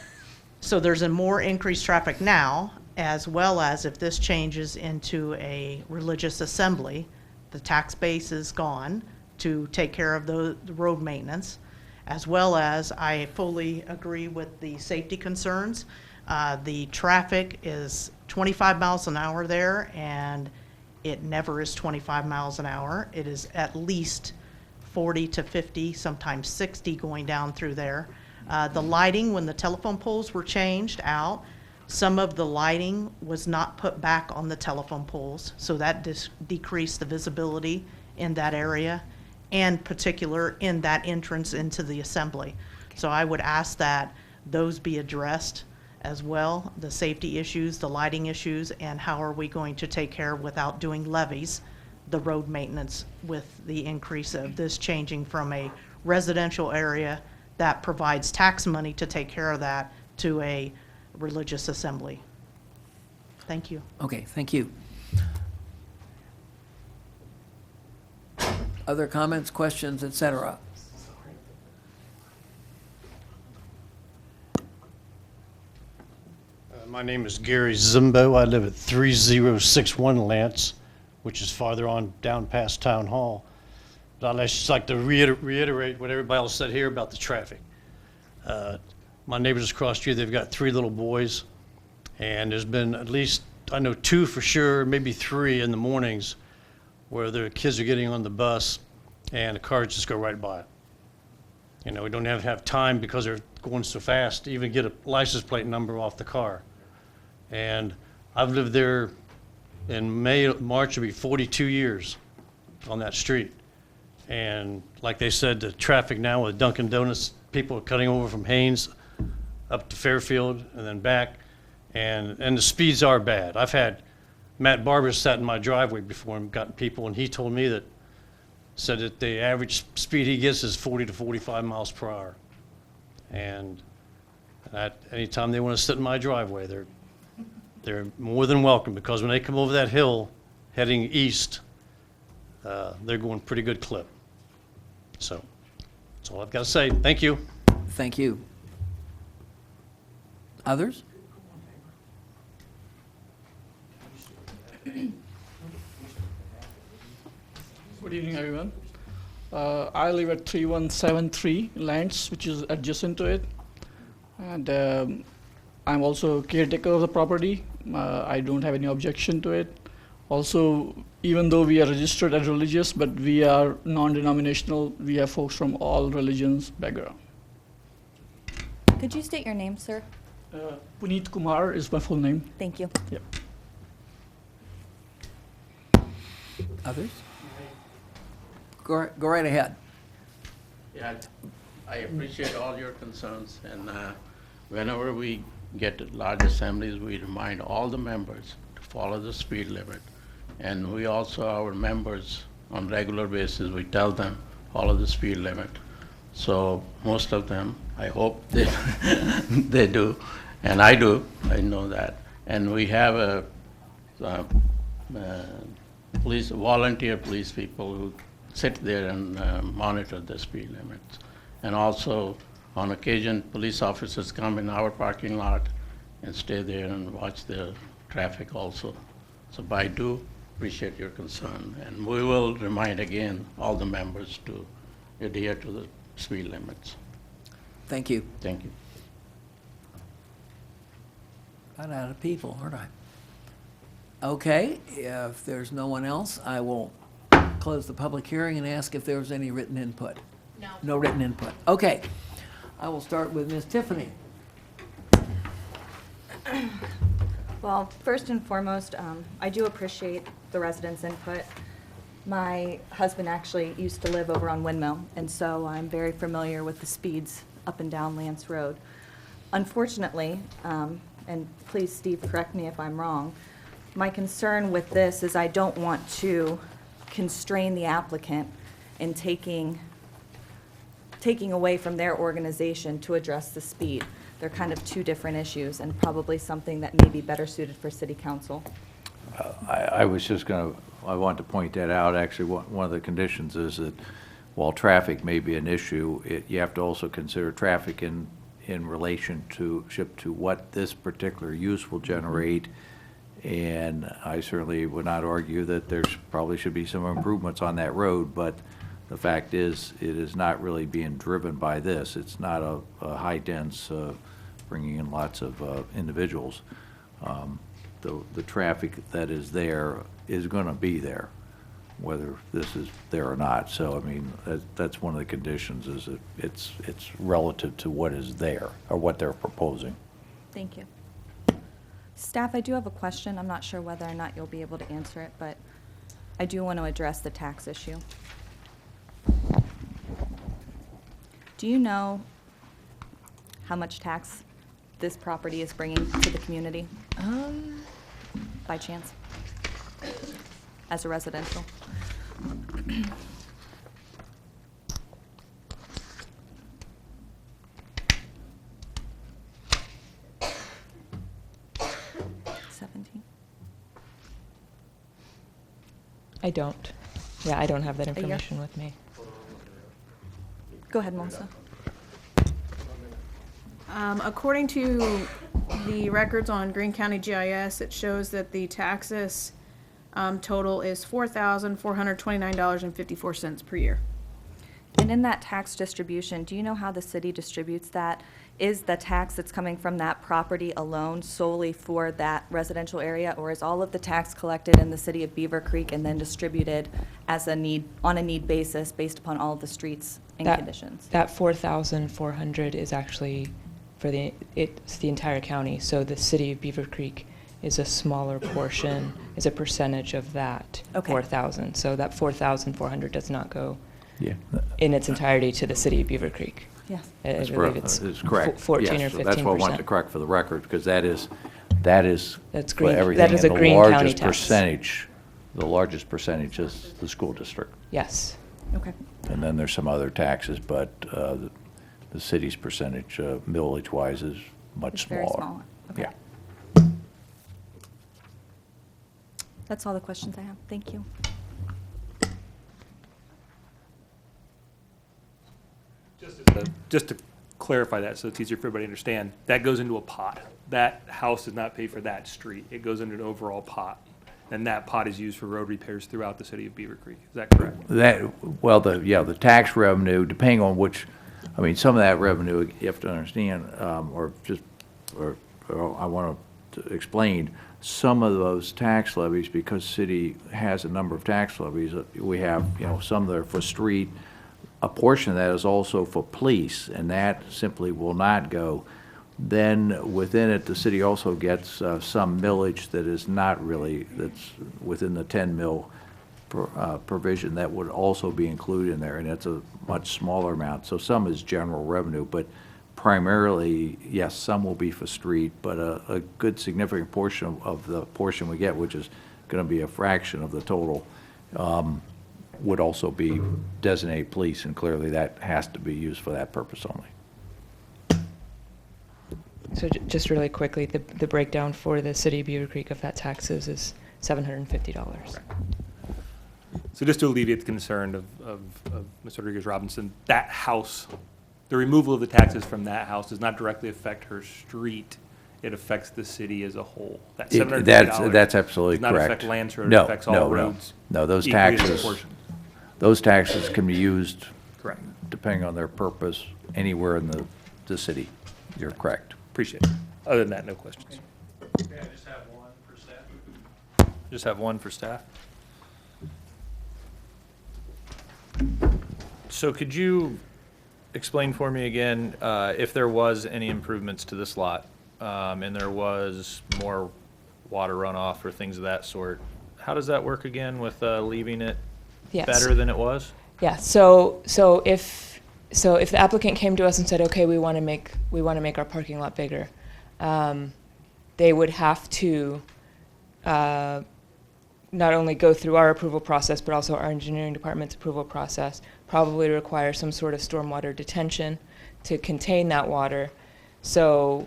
so there's a more increased traffic now, as well as if this changes into a religious assembly, the tax base is gone to take care of the road maintenance, as well as I fully agree with the safety concerns. The traffic is 25 miles an hour there, and it never is 25 miles an hour. It is at least 40 to 50, sometimes 60 going down through there. The lighting, when the telephone poles were changed out, some of the lighting was not put back on the telephone poles, so that decreased the visibility in that area, and particular in that entrance into the assembly. So I would ask that those be addressed as well, the safety issues, the lighting issues, and how are we going to take care, without doing levies, the road maintenance with the increase of this changing from a residential area that provides tax money to take care of that to a religious assembly. Thank you. Okay, thank you. Other comments, questions, et cetera? My name is Gary Zimbo. I live at 3061 Lance, which is farther on down past Town Hall. But I'd just like to reiterate what everybody else said here about the traffic. My neighbors across the street, they've got 3 little boys, and there's been at least, I know 2 for sure, maybe 3 in the mornings, where their kids are getting on the bus and the cars just go right by. You know, we don't have time because they're going so fast to even get a license plate number off the car. And I've lived there in March will be 42 years on that street. And like they said, the traffic now with Dunkin' Donuts, people are cutting over from Haynes up to Fairfield and then back. And the speeds are bad. I've had Matt Barber sat in my driveway before and gotten people, and he told me said that the average speed he gets is 40 to 45 miles per hour. And anytime they want to sit in my driveway, they're more than welcome, because when they come over that hill heading east, they're going pretty good clip. So that's all I've got to say. Thank you. Thank you. Others? Good evening, everyone. I live at 3173 Lands, which is adjacent to it. And I'm also caretaker of the property. I don't have any objection to it. Also, even though we are registered as religious, but we are non-denominational, we have folks from all religions background. Could you state your name, sir? Puneet Kumar is my full name. Thank you. Yep. Others? Go right ahead. Yeah, I appreciate all your concerns, and whenever we get large assemblies, we remind all the members to follow the speed limit. And we also, our members, on regular basis, we tell them, follow the speed limit. So most of them, I hope they, they do, and I do, I know that. And we have volunteer police people who sit there and monitor the speed limits. And also, on occasion, police officers come in our parking lot and stay there and watch the traffic also. So I do appreciate your concern, and we will remind again all the members to adhere to the speed limits. Thank you. Thank you. Got out of people, aren't I? Okay, if there's no one else, I will close the public hearing and ask if there was any written input. No. No written input. Okay. I will start with Ms. Tiffany. Well, first and foremost, I do appreciate the residents' input. My husband actually used to live over on Windmill, and so I'm very familiar with the speeds up and down Lance Road. Unfortunately, and please, Steve, correct me if I'm wrong, my concern with this is I don't want to constrain the applicant in taking away from their organization to address the speed. They're kind of two different issues, and probably something that may be better suited for city council. I was just going to, I want to point that out. Actually, one of the conditions is that while traffic may be an issue, you have to also consider traffic in relationship to what this particular use will generate. And I certainly would not argue that there's probably should be some improvements on that road, but the fact is, it is not really being driven by this. It's not a high-dense, bringing in lots of individuals. The traffic that is there is going to be there, whether this is there or not. So, I mean, that's one of the conditions, is that it's relative to what is there, or what they're proposing. Thank you. Staff, I do have a question. I'm not sure whether or not you'll be able to answer it, but I do want to address the tax issue. Do you know how much tax this property is bringing to the community? By chance? As a residential? I don't. Yeah, I don't have that information with me. Go ahead, Melissa. According to the records on Greene County GIS, it shows that the taxes total is $4,429.54 per year. And in that tax distribution, do you know how the city distributes that? Is the tax that's coming from that property alone solely for that residential area, or is all of the tax collected in the city of Beavercreek and then distributed as a need, on a need basis based upon all of the streets and conditions? That 4,400 is actually for it's the entire county. So the city of Beavercreek is a smaller portion, is a percentage of that Okay. 4,000. So that 4,400 does not go Yeah. in its entirety to the city of Beavercreek. Yes. I That's believe correct. it's Correct. 14 Yes, or 15%. so that's what I wanted to correct for the record, because that is That's for green. everything. That is a and Green County tax. The largest percentage is the school district. Yes. Okay. And then there's some other taxes, but the city's percentage, millage-wise, is much It's smaller. very small. Okay. Yeah. That's all the questions I have. Thank you. Just to clarify that, so it's easier for everybody to understand, that goes into a pot. That house does not pay for that street. It goes into an overall pot. And that pot is used for road repairs throughout the city of Beavercreek. Is that correct? Well, the tax revenue, depending on which, I mean, some of that revenue, you have to understand, or I want to explain, some of those tax levies, because city has a number of tax levies, we have, some that are for street, a portion of that is also for police, and that simply will not go. Then within it, the city also gets some millage that is not really, that's within the 10 mil provision that would also be included in there, and it's a much smaller amount. So some is general revenue, but primarily, yes, some will be for street, but a good significant portion of the portion we get, which is going to be a fraction of the total, would also be designated police, and clearly that has to be used for that purpose only. So just really quickly, the breakdown for the city of Beavercreek of that taxes is $750. So just to alleviate the concern of Ms. Rodriguez-Robinson, that house, the removal of the taxes from that house does not directly affect her street. It affects the city as a whole. That $750 That's absolutely does correct. not affect Lance Road. No, It affects no, all no. roads. No, those equally as taxes, proportioned. those taxes can be used, Correct. depending on their purpose, anywhere in the city. You're correct. Appreciate it. Other than that, no questions. Okay, I just have one for staff. Just have one for staff. So could you explain for me again, if there was any improvements to this lot, and there was more water runoff or things of that sort, how does that work again with leaving it Yes. better than it was? Yeah, so if the applicant came to us and said, okay, we want to make our parking lot bigger, they would have to not only go through our approval process, but also our engineering department's approval process, probably require some sort of stormwater detention to contain that water. So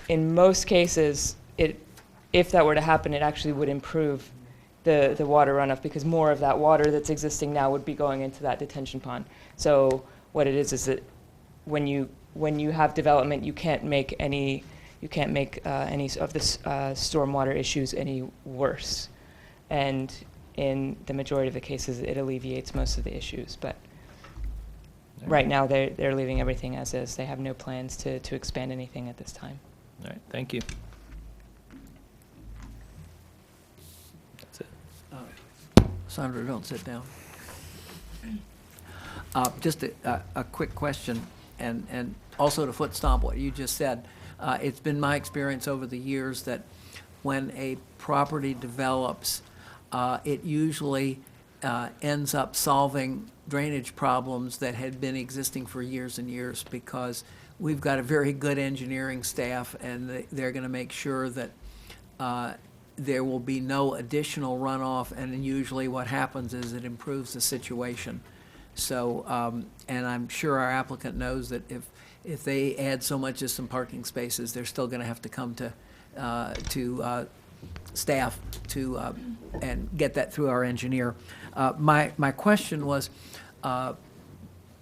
in most cases, if that were to happen, it actually would improve the water runoff, because more of that water that's existing now would be going into that detention pond. So what it is that when you have development, you can't make any of the stormwater issues any worse. And in the majority of the cases, it alleviates most of the issues. But right now, they're leaving everything as is. They have no plans to expand anything at this time. All right, thank you. That's it. Chandra, don't sit down. Just a quick question, and also to foot stomp what you just said. It's been my experience over the years that when a property develops, it usually ends up solving drainage problems that had been existing for years and years, because we've got a very good engineering staff, and they're going to make sure that there will be no additional runoff, and usually what happens is it improves the situation. So, and I'm sure our applicant knows that if they add so much as some parking spaces, they're still going to have to come to staff to and get that through our engineer. My question was,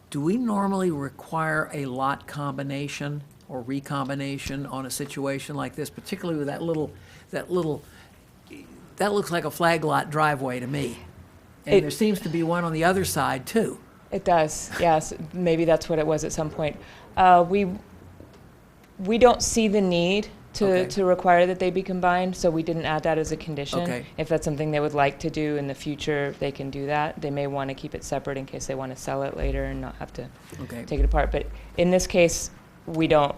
do we normally require a lot combination or recombination on a situation like this, particularly with that looks like a flag lot driveway to me. And there seems to be one on the other side too. It does, yes. Maybe that's what it was at some point. We don't see the need to require that they be combined, so we didn't add that as a condition. Okay. If that's something they would like to do in the future, they can do that. They may want to keep it separate in case they want to sell it later and not have to take it apart. But in this case, we don't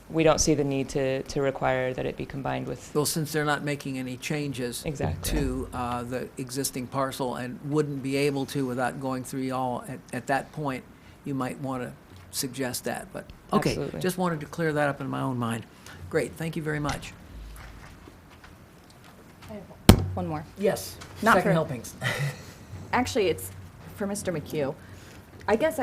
we don't see the need to require that it be combined with. Well, since they're not making any changes Exactly. to the existing parcel and wouldn't be able to without going through y'all at that point, you might want to suggest that. But, okay, Absolutely. just wanted to clear that up in my own mind. Great, thank you very much. One more. Yes, Not second for- helpings. Actually, it's for Mr. McHugh. I guess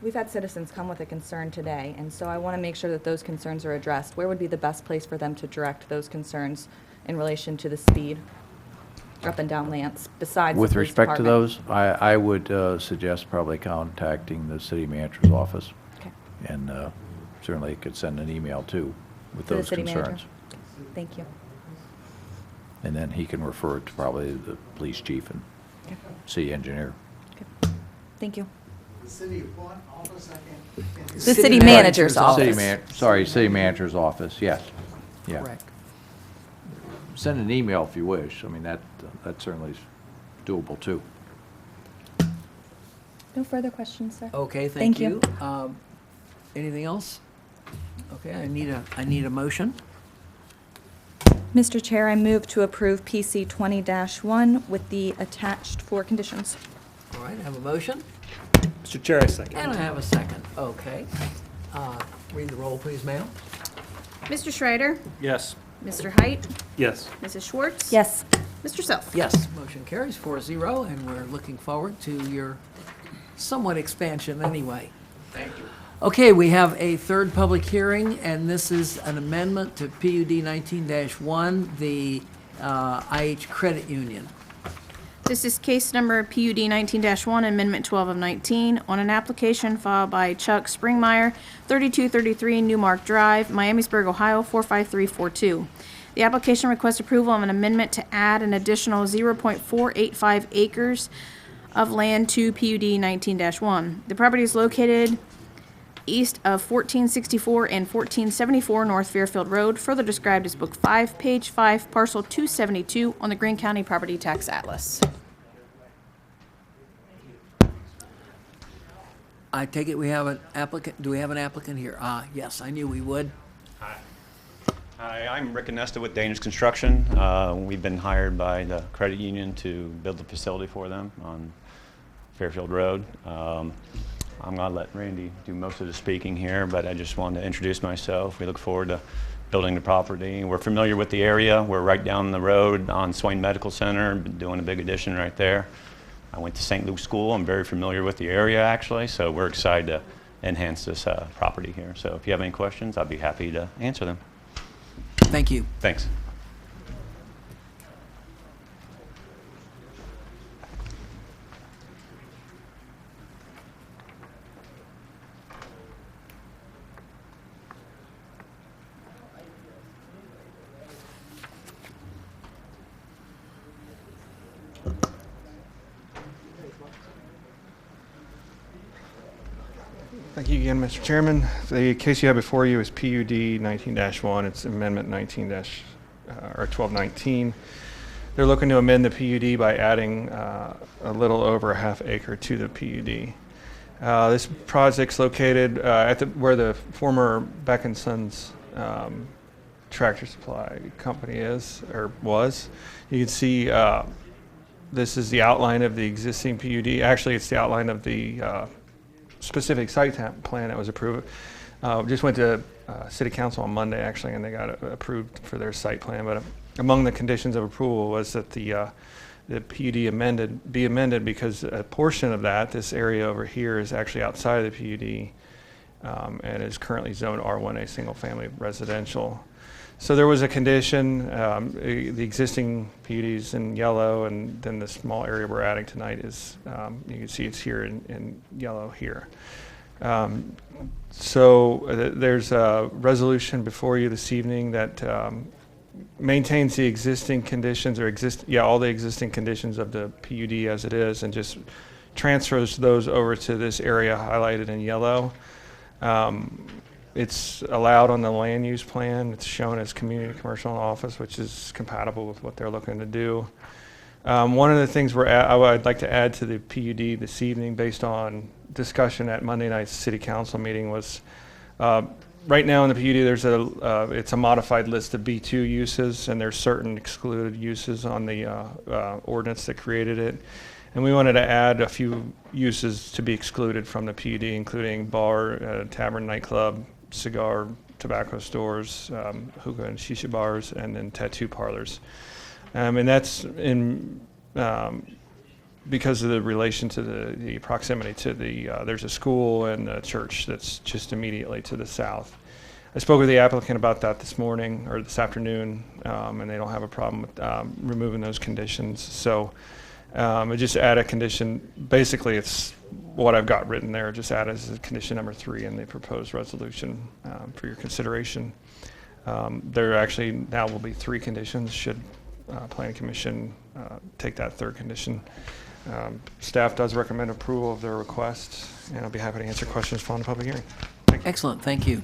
we've had citizens come with a concern today, and so I want to make sure that those concerns are addressed. Where would be the best place for them to direct those concerns in relation to the speed up and down Lance, besides the With police respect to department? those, I would suggest probably contacting the city manager's office. Okay. And certainly could send an email too with To the those city manager? concerns. Thank you. And then he can refer it to probably the police chief and Okay. city engineer. Thank you. The city of what office? I can't. The city manager's office. City manager's office, yes. Yeah. Correct. Send an email if you wish. I mean, that certainly is doable too. No further questions, sir. Okay, thank Thank you. you. Anything else? Okay, I need a motion. Mr. Chair, I move to approve PC 20-1 with the attached 4 conditions. All right, I have a motion, Mr. Chair, I second. and I have a second. Okay. Read the roll, please, ma'am. Mr. Schreider, Yes. Mr. Height, Yes. Mrs. Schwartz. Yes. Mr. Self. Yes, motion carries 4-0, and we're looking forward to your somewhat expansion anyway. Thank you. Okay, we have a third public hearing, and this is an amendment to PUD 19-1, the IH Credit Union. This is case number PUD 19-1, Amendment 12 of 19, on an application filed by Chuck Springmeyer, 3233 Newmark Drive, Miamisburg, Ohio, 45342. The application requests approval of an amendment to add an additional 0.485 acres of land to PUD 19-1. The property is located east of 1464 and 1474 North Fairfield Road, further described as Book 5, Page 5, Parcel 272 on the Greene County Property Tax Atlas. I take it we have an applicant, do we have an applicant here? Yes, I knew we would. Hi, I'm Rick Anesta with Danish Construction. We've been hired by the credit union to build the facility for them on Fairfield Road. I'm going to let Randy do most of the speaking here, but I just wanted to introduce myself. We look forward to building the property. We're familiar with the area. We're right down the road on Swain Medical Center, doing a big addition right there. I went to St. Luke's School. I'm very familiar with the area, actually, so we're excited to enhance this property here. So if you have any questions, I'd be happy to answer them. Thank you. Thanks. Thank you again, Mr. Chairman. The case you have before you is PUD 19-1. It's Amendment 1219. They're looking to amend the PUD by adding a little over a half acre to the PUD. This project's located at where the former Beck & Sons tractor supply company is, or was. You can see this is the outline of the existing PUD. Actually, it's the outline of the specific site plan that was approved. Just went to City Council on Monday, actually, and they got it approved for their site plan. But among the conditions of approval was that the PUD be amended because a portion of that, this area over here, is actually outside of the PUD and is currently zoned R1A single-family residential. So there was a condition. The existing PUD is in yellow, and then the small area we're adding tonight is, you can see it's here in yellow here. There's a resolution before you this evening that maintains the existing conditions, or all the existing conditions of the PUD as it is, and just transfers those over to this area highlighted in yellow. It's allowed on the land use plan. It's shown as community, commercial, and office, which is compatible with what they're looking to do. One of the things I'd like to add to the PUD this evening, based on discussion at Monday night's City Council meeting, was Right now in the PUD, it's a modified list of B2 uses, and there's certain excluded uses on the ordinance that created it. And we wanted to add a few uses to be excluded from the PUD, including bar, tavern, nightclub, cigar, tobacco stores, hookah and shisha bars, and then tattoo parlors. And that's because of the relation to the proximity to there's a school and a church that's just immediately to the south. I spoke with the applicant about that this morning or this afternoon, and they don't have a problem with removing those conditions. So I just add a condition. Basically, it's what I've got written there. Just add as condition number 3 in the proposed resolution for your consideration. There actually now will be 3 conditions should Planning Commission take that 3rd condition. Staff does recommend approval of their request, and I'll be happy to answer questions following the public hearing. Excellent, thank you.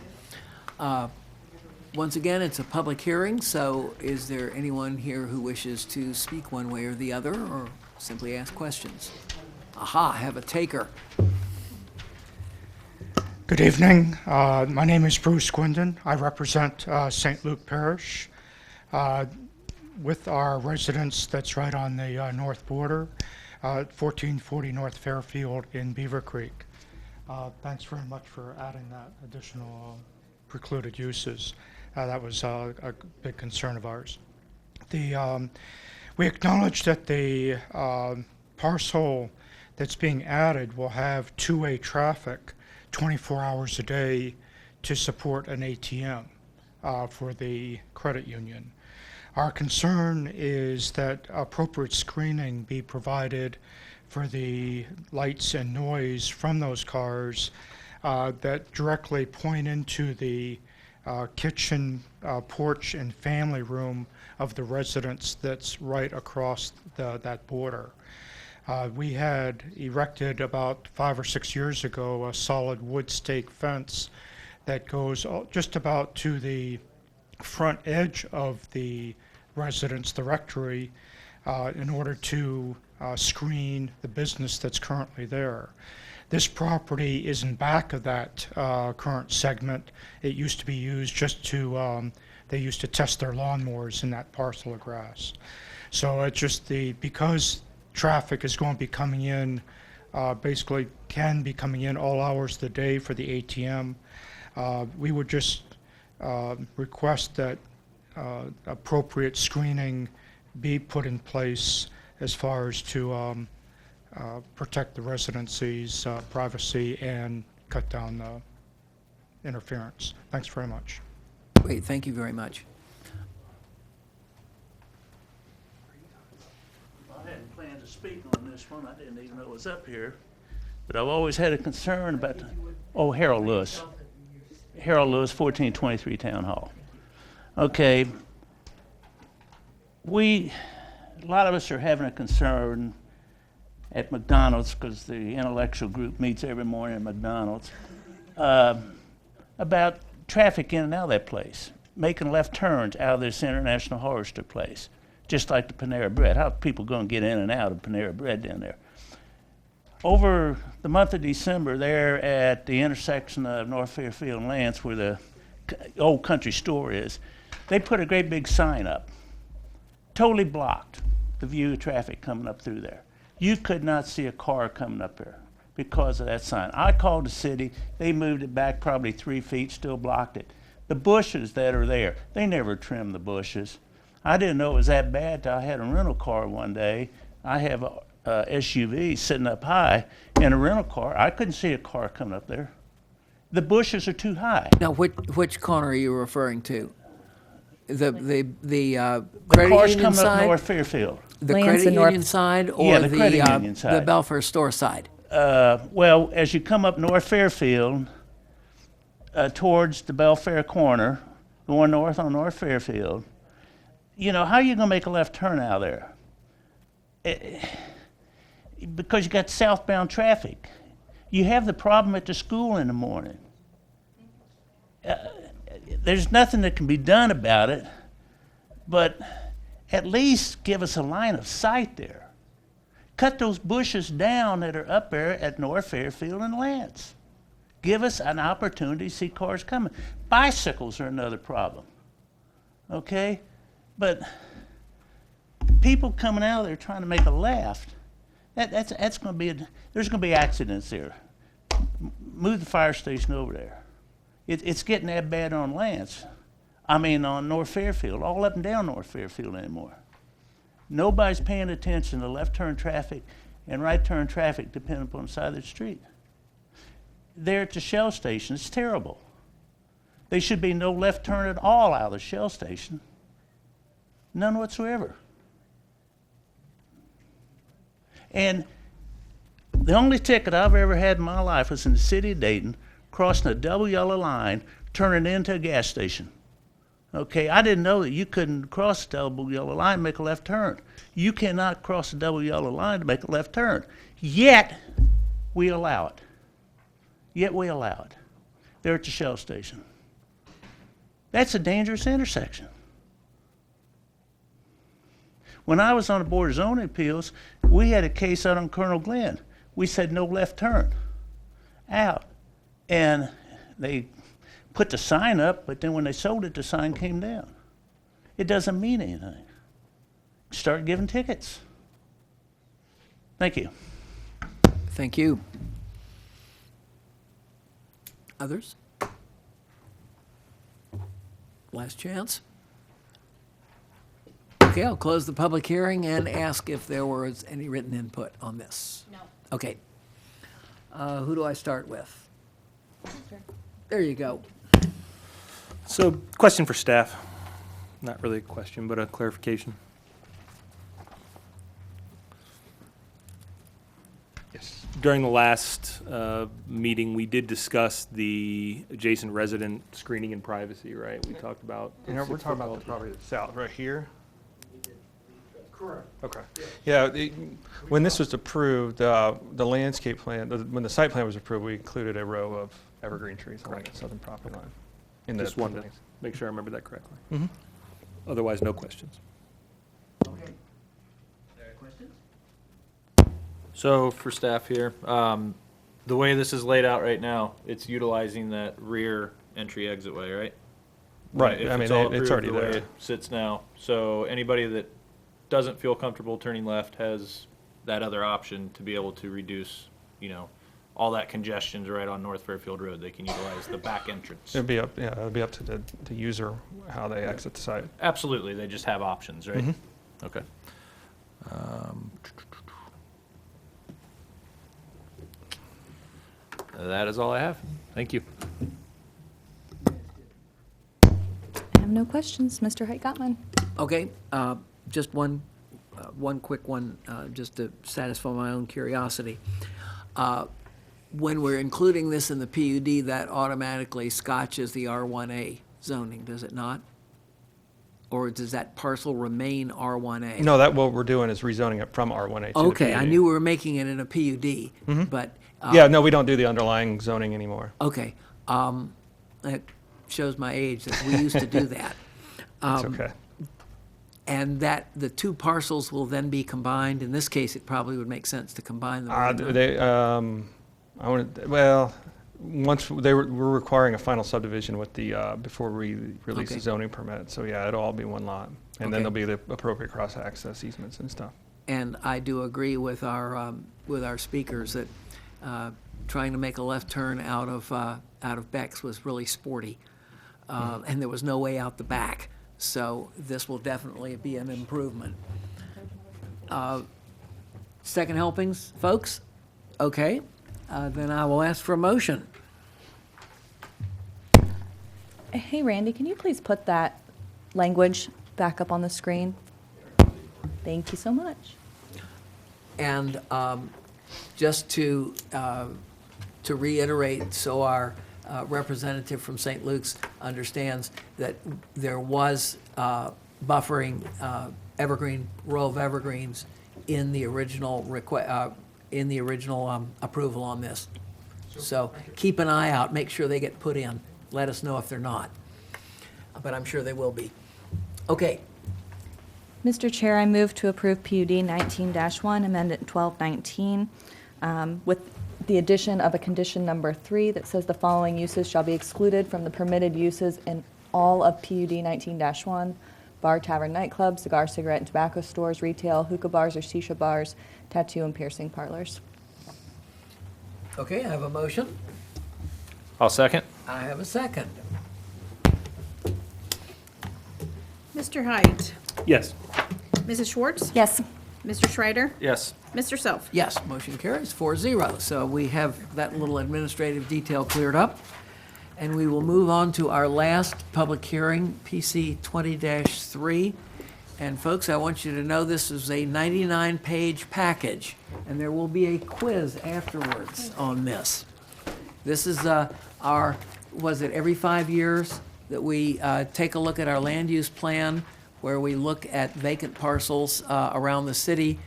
Once again, it's a public hearing, so is there anyone here who wishes to speak one way or the other, or simply ask questions? Aha, I have a taker. Good evening. My name is Bruce Quindon. I represent St. Luke Parish with our residence that's right on the north border. 1440 North Fairfield in Beavercreek. Thanks very much for adding that additional precluded uses. That was a big concern of ours. We acknowledge that the parcel that's being added will have two-way traffic 24 hours a day to support an ATM for the credit union. Our concern is that appropriate screening be provided for the lights and noise from those cars that directly point into the kitchen, porch, and family room of the residence that's right across that border. We had erected about 5 or 6 years ago a solid wood stake fence that goes just about to the front edge of the residence, the rectory, in order to screen the business that's currently there. This property is in back of that current segment. It used to be used just to, they used to test their lawnmowers in that parcel of grass. So it's just because traffic is going to be coming in, basically can be coming in all hours of the day for the ATM, we would just request that appropriate screening be put in place as far as to protect the residency's privacy and cut down the interference. Thanks very much. Great, thank you very much. I hadn't planned to speak on this one. I didn't even know it was up here. But I've always had a concern about, Harold Lewis. Harold Lewis, 1423 Town Hall. Okay, a lot of us are having a concern at McDonald's, because the intellectual group meets every morning at McDonald's, about traffic in and out of that place, making left turns out of this International Harvester place, just like the Panera Bread. How are people going to get in and out of Panera Bread down there? Over the month of December, there at the intersection of North Fairfield and Lance, where the old country store is, they put a great big sign up, totally blocked the view of traffic coming up through there. You could not see a car coming up there because of that sign. I called the city, they moved it back probably 3 feet, still blocked it. The bushes that are there, they never trim the bushes. I didn't know it was that bad till I had a rental car one day. I have a SUV sitting up high in a rental car. I couldn't see a car coming up there. The bushes are too high. Now, which corner are you referring to? The cars credit union coming side? up North Fairfield. The credit union side or Yeah, the credit union side. the Belfair store side? Well, as you come up North Fairfield, towards the Belfair corner, going north on North Fairfield, you know, how are you going to make a left turn out of there? Because you got southbound traffic. You have the problem at the school in the morning. There's nothing that can be done about it, but at least give us a line of sight there. Cut those bushes down that are up there at North Fairfield and Lance. Give us an opportunity to see cars coming. Bicycles are another problem, okay? But people coming out of there trying to make a left, that's going to be, there's going to be accidents there. Move the fire station over there. It's getting that bad on on North Fairfield, all up and down North Fairfield anymore. Nobody's paying attention to left turn traffic and right turn traffic depending upon the side of the street. There at the Shell station, it's terrible. There should be no left turn at all out of the Shell station. None whatsoever. And the only ticket I've ever had in my life was in the city of Dayton, crossing a double yellow line, turning into a gas station. Okay, I didn't know that you couldn't cross a double yellow line and make a left turn. You cannot cross a double yellow line to make a left turn. Yet, we allow it. There at the Shell station. That's a dangerous intersection. When I was on the Board of Zoning Appeals, we had a case out on Colonel Glenn. We said no left turn out. And they put the sign up, but then when they sold it, the sign came down. It doesn't mean anything. Start giving tickets. Thank you. Thank you. Others? Last chance. Okay, I'll close the public hearing and ask if there was any written input on this. No. Okay. Who do I start with? There you go. So, question for staff. Not really a question, but a clarification. Yes. During the last meeting, we did discuss the adjacent resident screening and privacy, right? We talked about. We're talking about the property that's south, right here? Correct. Okay. Yeah, when this was approved, the landscape plan, when the site plan was approved, we included a row of evergreen trees along the southern property line. Just wanted to make sure I remember that correctly. Mm-hmm. Otherwise, no questions. Okay. There are questions? So for staff here, the way this is laid out right now, it's utilizing that rear entry exit way, right? Right. If I mean, it's all it's approved already the way there. it sits now. So anybody that doesn't feel comfortable turning left has that other option to be able to reduce, all that congestion's right on North Fairfield Road. They can utilize the back entrance. It'd be up to the user how they exit the site. Absolutely. They just have options, right? Mm-hmm. Okay. That is all I have. Thank you. I have no questions. Mr. Height-Gottman. Okay, just one quick one, just to satisfy my own curiosity. When we're including this in the PUD, that automatically scotches the R1A zoning, does it not? Or does that parcel remain R1A? No, what we're doing is rezoning it from R1A to the Okay, I PUD. knew we were making it in a PUD, Mm-hmm. but. Yeah, no, we don't do the underlying zoning anymore. Okay, that shows my age, that we used to do that. It's okay. And that the two parcels will then be combined. In this case, it probably would make sense to combine them. Once we're requiring a final subdivision with the before we release Okay. the zoning permit. So yeah, it'll all be one lot, and then Okay. there'll be the appropriate cross-access easements and stuff. And I do agree with our speakers that trying to make a left turn out of Beck's was really sporty, and there was no way out the back. So this will definitely be an improvement. Second helpings, folks? Okay, then I will ask for a motion. Hey, Randy, can you please put that language back up on the screen? Thank you so much. And just to reiterate, so our representative from St. Luke's understands that there was buffering row of evergreens in the original approval on this. So keep an eye out, make sure they get put in. Let us know if they're not, but I'm sure they will be. Okay. Mr. Chair, I move to approve PUD 19-1, Amendment 1219, with the addition of a condition number 3 that says the following uses shall be excluded from the permitted uses in all of PUD 19-1, bar, tavern, nightclub, cigar, cigarette, and tobacco stores, retail, hookah bars or shisha bars, tattoo and piercing parlors. Okay, I have a motion. I'll second. I have a second. Mr. Height? Yes. Mrs. Schwartz? Yes. Mr. Schreider? Yes. Mr. Self? Yes, motion carries 4-0. So we have that little administrative detail cleared up. And we will move on to our last public hearing, PC 20-3. And folks, I want you to know this is a 99-page package, and there will be a quiz afterwards on this. This is was it every 5 years that we take a look at our land use plan, where we look at vacant parcels around the city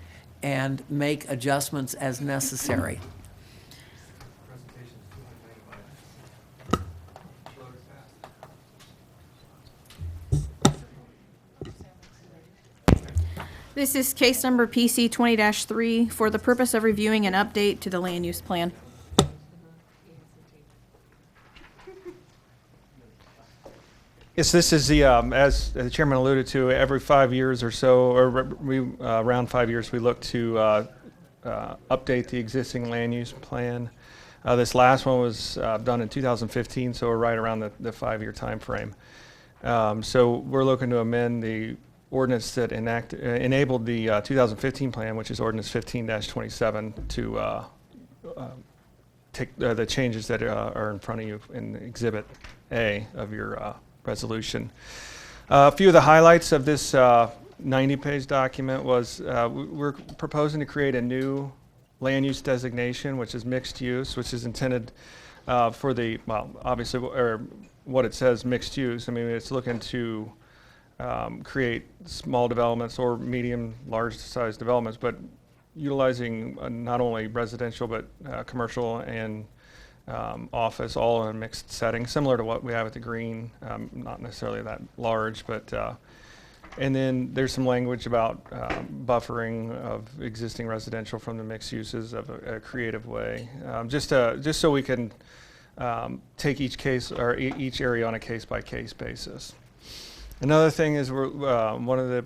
and make adjustments as necessary. This is case number PC 20-3 for the purpose of reviewing an update to the land use plan. Yes, this is the, as the chairman alluded to, every 5 years or so, or around 5 years, we look to update the existing land use plan. This last one was done in 2015, so we're right around the 5-year time frame. So we're looking to amend the ordinance that enabled the 2015 plan, which is ordinance 15-27, to take the changes that are in front of you in Exhibit A of your resolution. A few of the highlights of this 90-page document was we're proposing to create a new land use designation, which is mixed use, which is intended for the, well, obviously, or what it says, mixed use. I mean, it's looking to create small developments or medium, large-sized developments, but utilizing not only residential but commercial and office, all in a mixed setting, similar to what we have at the Green, not necessarily that large, but and then there's some language about buffering of existing residential from the mixed uses of a creative way, just so we can take each case or each area on a case-by-case basis. Another thing is one of the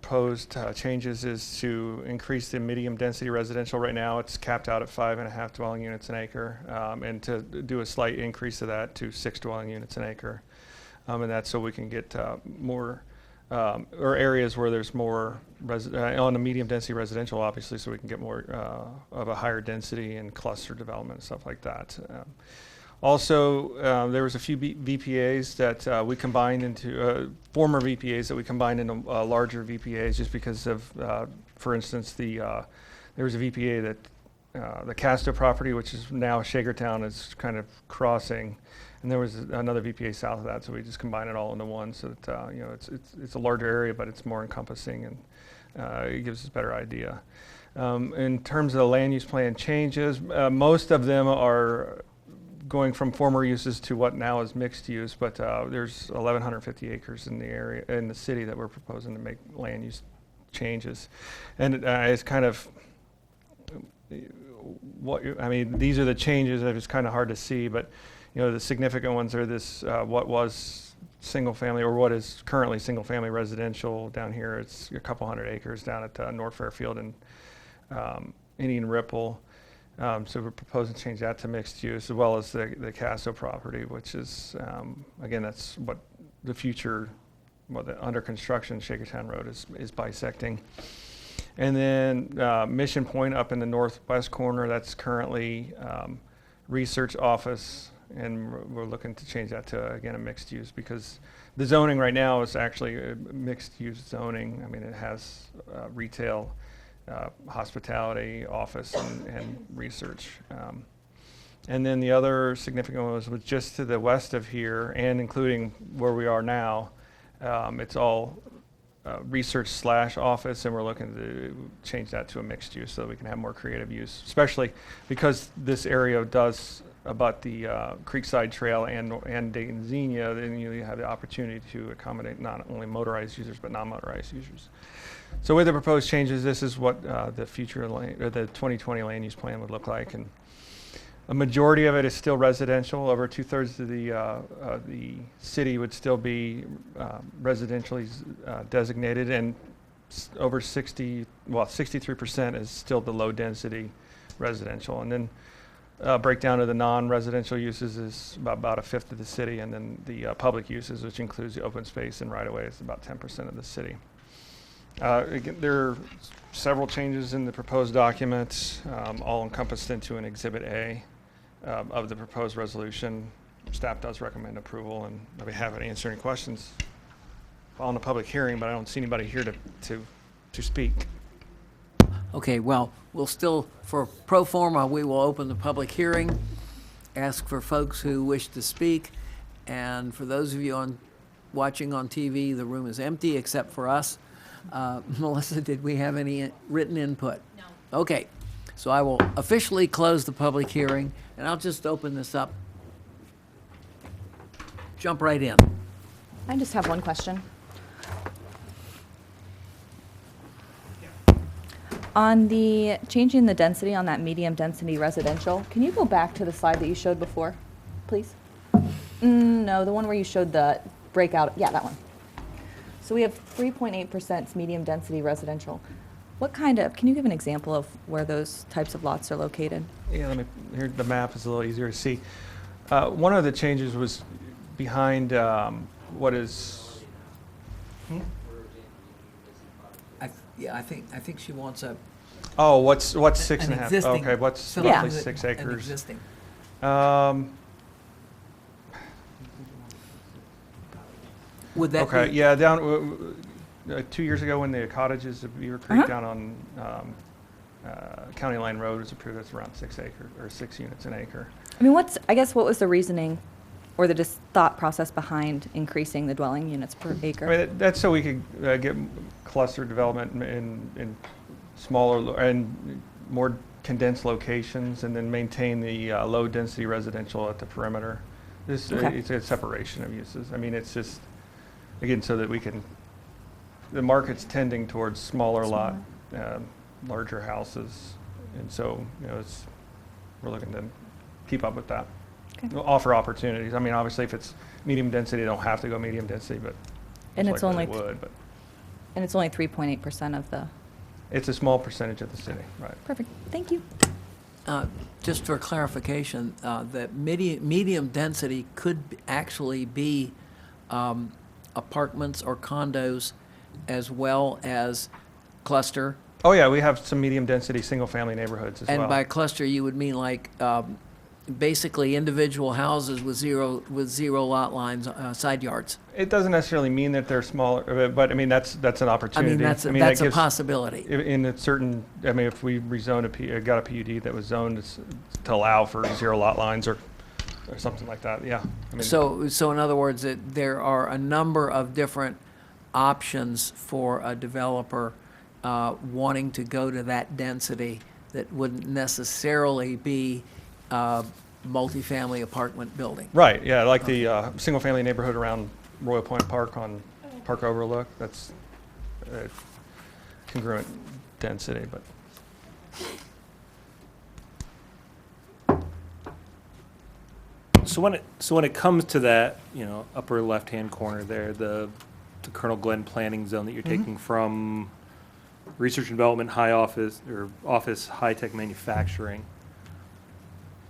proposed changes is to increase the medium density residential. Right now it's capped out at 5.5 dwelling units an acre, and to do a slight increase of that to 6 dwelling units an acre. And that's so we can get more, or areas where there's more on the medium density residential, obviously, so we can get more of a higher density and cluster development and stuff like that. Also, there was a few VPAs that we combined into, former VPAs that we combined into larger VPAs just because of, for instance, there was a VPA that the Casto property, which is now Shakertown, is kind of crossing, and there was another VPA south of that, so we just combined it all into one so that, you know, it's a larger area, but it's more encompassing, and it gives us a better idea. In terms of the land use plan changes, most of them are going from former uses to what now is mixed use, but there's 1,150 acres in the area, in the city, that we're proposing to make land use changes. And it's kind of, I mean, these are the changes that it's kind of hard to see, but you know, the significant ones are this, what was single family, or what is currently single family residential down here. It's a couple hundred acres down at North Fairfield and Indian Ripple. So we're proposing to change that to mixed use, as well as the Casto property, which is, again, that's what the future, what the under construction Shakertown Road is bisecting. And then Mission Point up in the northwest corner, that's currently research office, and we're looking to change that to, again, a mixed use, because the zoning right now is actually a mixed use zoning. I mean, it has retail, hospitality, office, and research. And then the other significant one was just to the west of here, and including where we are now, it's all research/office, and we're looking to change that to a mixed use so that we can have more creative use, especially because this area does abut the Creekside Trail and Dayton Xenia. Then you have the opportunity to accommodate not only motorized users but non-motorized users. So with the proposed changes, this is what the future the 2020 land use plan would look like. And A majority of it is still residential. Over 2/3 of the city would still be residentially designated, and over 63% is still the low-density residential. And then breakdown of the non-residential uses is about a fifth of the city, and then the public uses, which includes the open space and right-of-way, is about 10% of the city. Again, there are several changes in the proposed documents, all encompassed into an Exhibit A of the proposed resolution. Staff does recommend approval, and I'll be happy to answer any questions following the public hearing, but I don't see anybody here to speak. Okay, well, we'll still, for pro forma, we will open the public hearing, ask for folks who wish to speak, and for those of you watching on TV, the room is empty except for us. Melissa, did we have any written input? No. Okay, so I will officially close the public hearing, and I'll just open this up. Jump right in. I just have one question. On the changing the density on that medium density residential, can you go back to the slide that you showed before, please? No, the one where you showed the breakout. Yeah, that one. So we have 3.8% medium density residential. What kind of, can you give an example of where those types of lots are located? Yeah, here the map is a little easier to see. One of the changes was behind what is. I think she wants a. Oh, what's 6.5? Existing Okay, what's facility. roughly 6 acres? An existing. Would that okay, be? yeah, down 2 years ago when the Cottages of Beavercreek down on County Line Road was approved, that's around 6 acres or 6 units an acre. I mean, what was the reasoning or the thought process behind increasing the dwelling units per acre? I mean, that's so we could get cluster development in smaller and more condensed locations, and then maintain the low density residential at the perimeter. It's a separation of uses. I mean, it's just, again, so that we can, the market's tending towards smaller lot, larger houses, and so, we're looking to keep up with that. We'll offer opportunities. I mean, obviously, if it's medium density, they don't have to go medium density, but and it's only would. But and it's only 3.8% of the. It's a small percentage of the city, right? Perfect. Thank you. Just for clarification, that medium density could actually be apartments or condos as well as cluster. Oh yeah, we have some medium density single family neighborhoods as well. And by cluster, you would mean like basically individual houses with zero lot lines, side yards. It doesn't necessarily mean that they're smaller, but I mean that's an opportunity. That's a possibility. In a certain, I mean, if we rezoned got a PUD that was zoned to allow for 0 lot lines or something like that, yeah. I mean, so in other words, there are a number of different options for a developer wanting to go to that density that wouldn't necessarily be multifamily apartment building. Right, yeah, like the single-family neighborhood around Royal Point Park on Park Overlook, that's congruent density, but. So when it comes to that, upper left-hand corner there, the Colonel Glenn planning zone that you're taking from research and development, high office, or office high-tech manufacturing,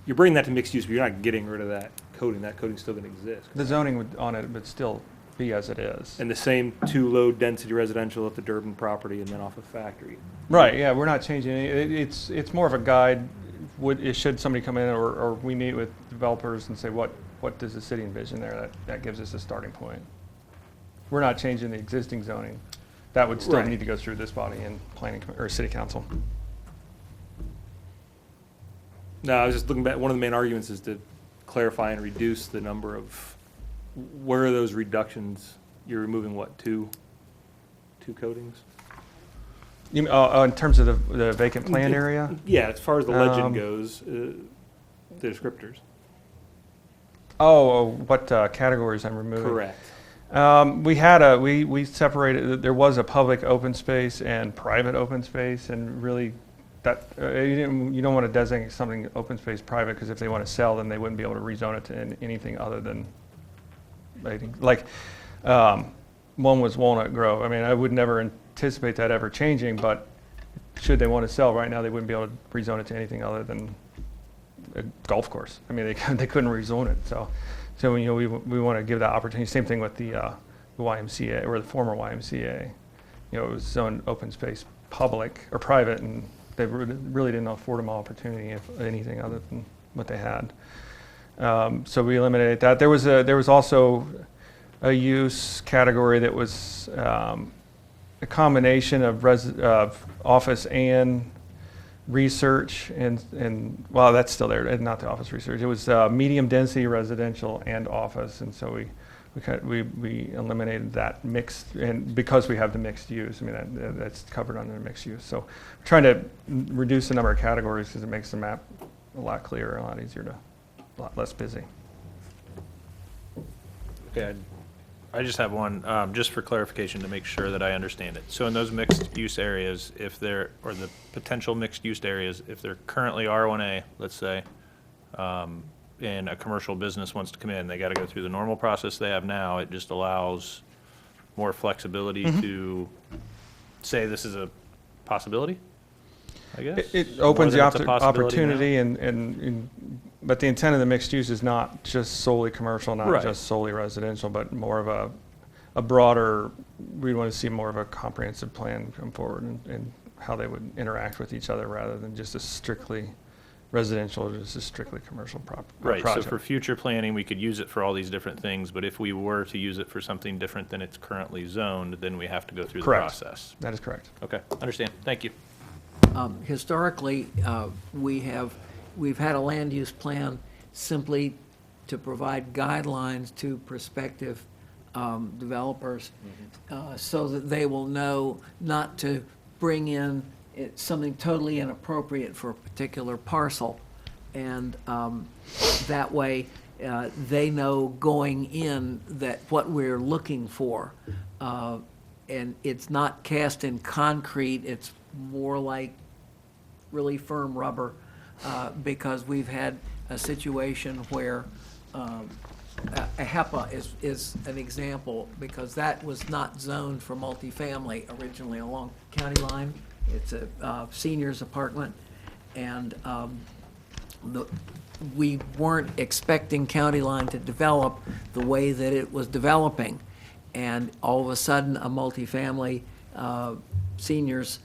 you're bringing that to mixed use, but you're not getting rid of that coding. That coding's still going to exist. The zoning on it would still be as it is. And the same 2 low-density residential at the Durbin property and then off of Factory. Right, yeah, we're not changing it. It's more of a guide. Should somebody come in or we meet with developers and say, what does the city envision there? That gives us a starting point. We're not changing the existing zoning. That would still need to go through this body and planning or city council. No, I was just looking back. One of the main arguments is to clarify and reduce the number of, where are those reductions? You're removing what, two coatings? You mean, in terms of the vacant plan area? Yeah, as far as the legend goes, the descriptors. Oh, what categories I'm removing? Correct. We separated, there was a public open space and private open space, and really that, you don't want to designate something open space private, because if they want to sell, then they wouldn't be able to rezone it to anything other than, like, one was Walnut Grove. I mean, I would never anticipate that ever changing, but should they want to sell right now, they wouldn't be able to rezone it to anything other than a golf course. I mean, they couldn't rezone it. So we want to give that opportunity. Same thing with the YMCA, or the former YMCA. It was zoned open space public or private, and they really didn't afford them opportunity if anything other than what they had. So we eliminated that. There was also a use category that was a combination of office and research, and well, that's still there, not the office research. It was medium density residential and office, and so we eliminated that mixed, and because we have the mixed use, I mean that's covered under mixed use. So we're trying to reduce the number of categories because it makes the map a lot clearer, a lot easier a lot less busy. Okay, I just have one, just for clarification to make sure that I understand it. So in those mixed use areas, or the potential mixed use areas, if they're currently R1A, let's say, and a commercial business wants to come in, they got to go through the normal process they have now. It just allows more flexibility to say this is a possibility, I guess? It opens the More than it's a possibility opportunity, but the intent of the mixed use is not just solely commercial, not Right. just solely residential, but more of a broader, we want to see more of a comprehensive plan come forward and how they would interact with each other rather than just a strictly residential or just a strictly commercial project. Right, so for future planning, we could use it for all these different things, but if we were to use it for something different than it's currently zoned, then we have to go through Correct. the process. That is correct. Okay, understand. Thank you. Historically, we've had a land use plan simply to provide guidelines to prospective developers so that they will know not to bring in something totally inappropriate for a particular parcel. And that way, they know going in that what we're looking for. And it's not cast in concrete, it's more like really firm rubber, because we've had a situation where a HEPA is an example, because that was not zoned for multifamily originally along county line. It's a senior's apartment, and we weren't expecting county line to develop the way that it was developing. And all of a sudden, a multifamily seniors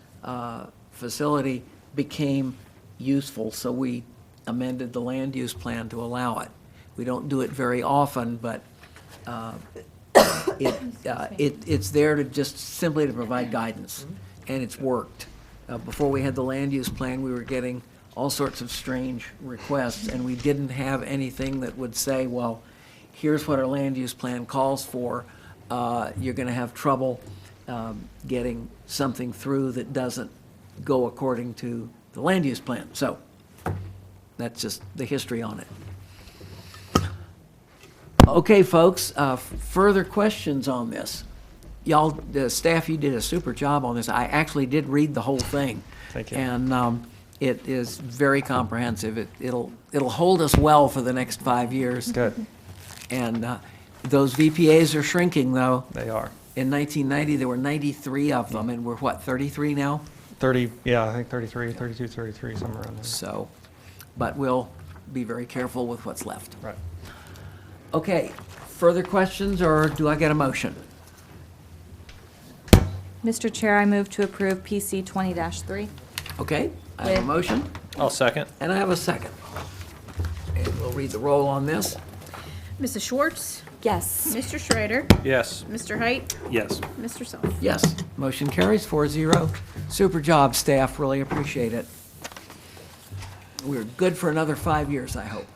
facility became useful, so we amended the land use plan to allow it. We don't do it very often, but it's there to just simply to provide guidance, and it's worked. Before we had the land use plan, we were getting all sorts of strange requests, and we didn't have anything that would say, well, here's what our land use plan calls for. You're going to have trouble getting something through that doesn't go according to the land use plan. So that's just the history on it. Okay, folks, further questions on this? Y'all, the staff, you did a super job on this. I actually did read the whole thing. Thank you. And it is very comprehensive. It'll hold us well for the next 5 years. Good. And those VPAs are shrinking, though. They are. In 1990, there were 93 of them, and we're what, 33 now? 30, yeah, I think 33, 32, 33, somewhere around there. So, but we'll be very careful with what's left. Right. Okay, further questions, or do I get a motion? Mr. Chair, I move to approve PC 20-3. Okay, I have a motion, I'll second. and I have a second. And we'll read the roll on this. Mrs. Schwartz? Yes. Mr. Schrader? Yes. Mr. Height? Yes. Mr. Self? Yes, motion carries 4-0. Super job, staff, really appreciate it. We're good for another 5 years, I hope.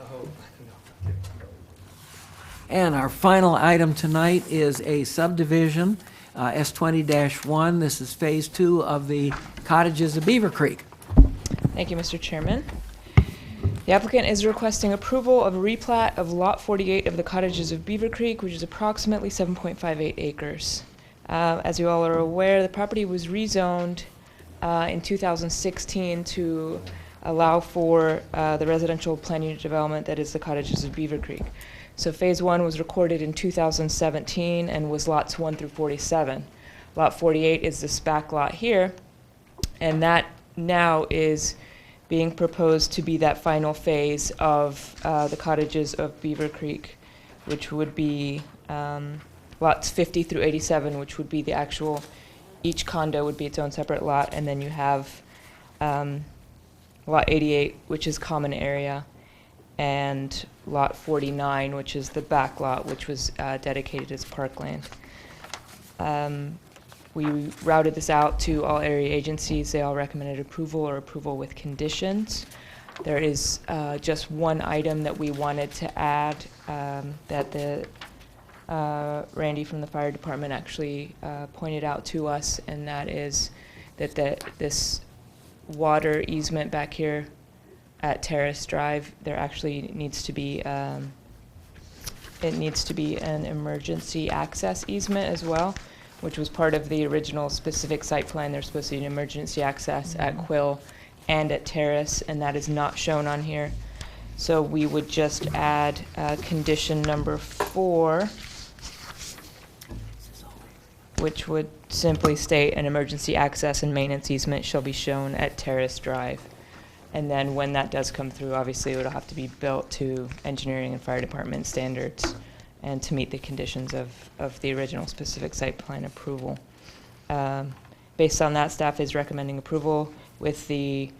And our final item tonight is a subdivision, S20-1. This is Phase 2 of the Cottages of Beavercreek. Thank you, Mr. Chairman. The applicant is requesting approval of a replat of Lot 48 of the Cottages of Beavercreek, which is approximately 7.58 acres. As you all are aware, the property was rezoned in 2016 to allow for the residential plan unit development that is the Cottages of Beavercreek. So phase 1 was recorded in 2017 and was lots 1 through 47. Lot 48 is this back lot here, and that now is being proposed to be that final phase of the Cottages of Beavercreek, which would be lots 50 through 87, which would be the actual, each condo would be its own separate lot, and then you have lot 88, which is common area, and lot 49, which is the back lot, which was dedicated as parkland. We routed this out to all area agencies. They all recommended approval or approval with conditions. There is just one item that we wanted to add that the Randy from the fire department actually pointed out to us, and that is that this water easement back here at Terrace Drive, there actually needs to be it needs to be an emergency access easement as well, which was part of the original specific site plan. There's supposed to be an emergency access at Quill and at Terrace, and that is not shown on here. So we would just add condition number 4, which would simply state an emergency access and maintenance easement shall be shown at Terrace Drive. And then when that does come through, obviously it would have to be built to engineering and fire department standards and to meet the conditions of the original specific site plan approval. Based on that, staff is recommending approval with the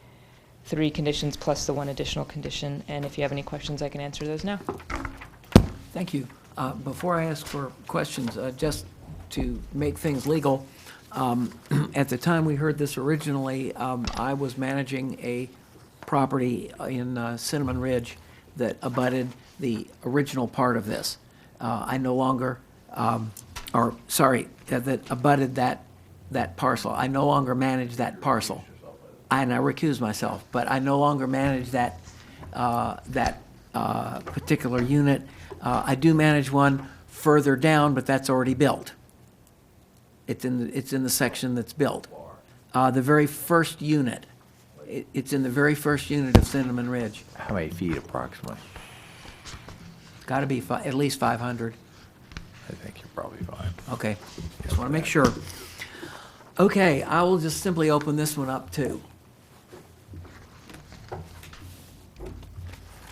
3 conditions plus the 1 additional condition. And if you have any questions, I can answer those now. Thank you. Before I ask for questions, just to make things legal, at the time we heard this originally, I was managing a property in Cinnamon Ridge that abutted the original part of this. I no longer, that abutted that parcel. I no longer manage that parcel. And I recuse myself, but I no longer manage that particular unit. I do manage one further down, but that's already built. It's in the section that's built. The very first unit. It's in the very first unit of Cinnamon Ridge. How many feet approximately? Got to be at least 500. I think you're probably fine. Okay, just want to make sure. Okay, I will just simply open this one up too.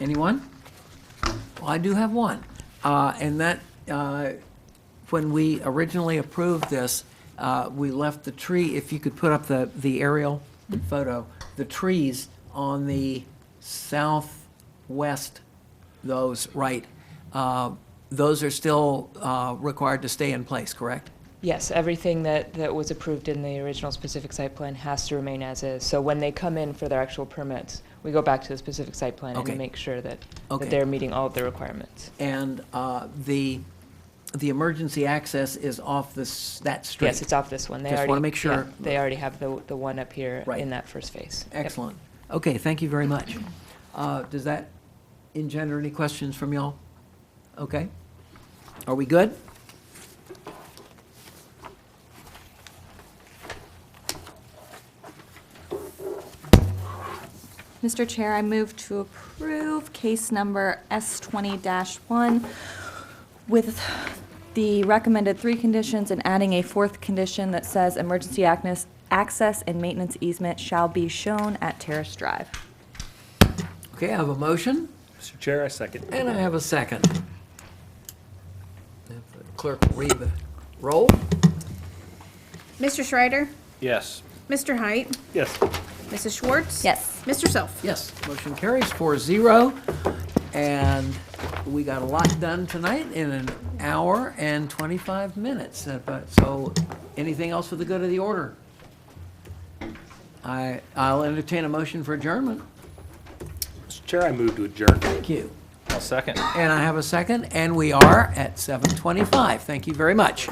Anyone? Well, I do have one, and that when we originally approved this, we left the tree. If you could put up the aerial photo, the trees on the southwest, those right. Those are still required to stay in place, correct? Yes, everything that was approved in the original specific site plan has to remain as is. So when they come in for their actual permits, we go back to the specific site plan Okay. and make sure that Okay. they're meeting all of the requirements. And the emergency access is off that street? Yes, it's off this one. Just want to make sure. Yeah, they already have the one up here Right. in that first phase. Yep. Excellent. Okay, thank you very much. Does that engender any questions from y'all? Okay. Are we good? Mr. Chair, I move to approve case number S20-1 with the recommended 3 conditions and adding a 4th condition that says emergency access and maintenance easement shall be shown at Terrace Drive. Okay, I have a motion, Mr. Chair, I second. and I have a second. If the clerk will read the roll. Mr. Schreider? Yes. Mr. Height? Yes. Mrs. Schwartz? Yes. Mr. Self? Yes, motion carries 4-0, and we got a lot done tonight in an hour and 25 minutes. So, anything else for the good of the order? I'll entertain a motion for adjournment. Mr. Chair, I move to adjourn. Thank you. I'll second. And I have a second, and we are at 7:25. Thank you very much.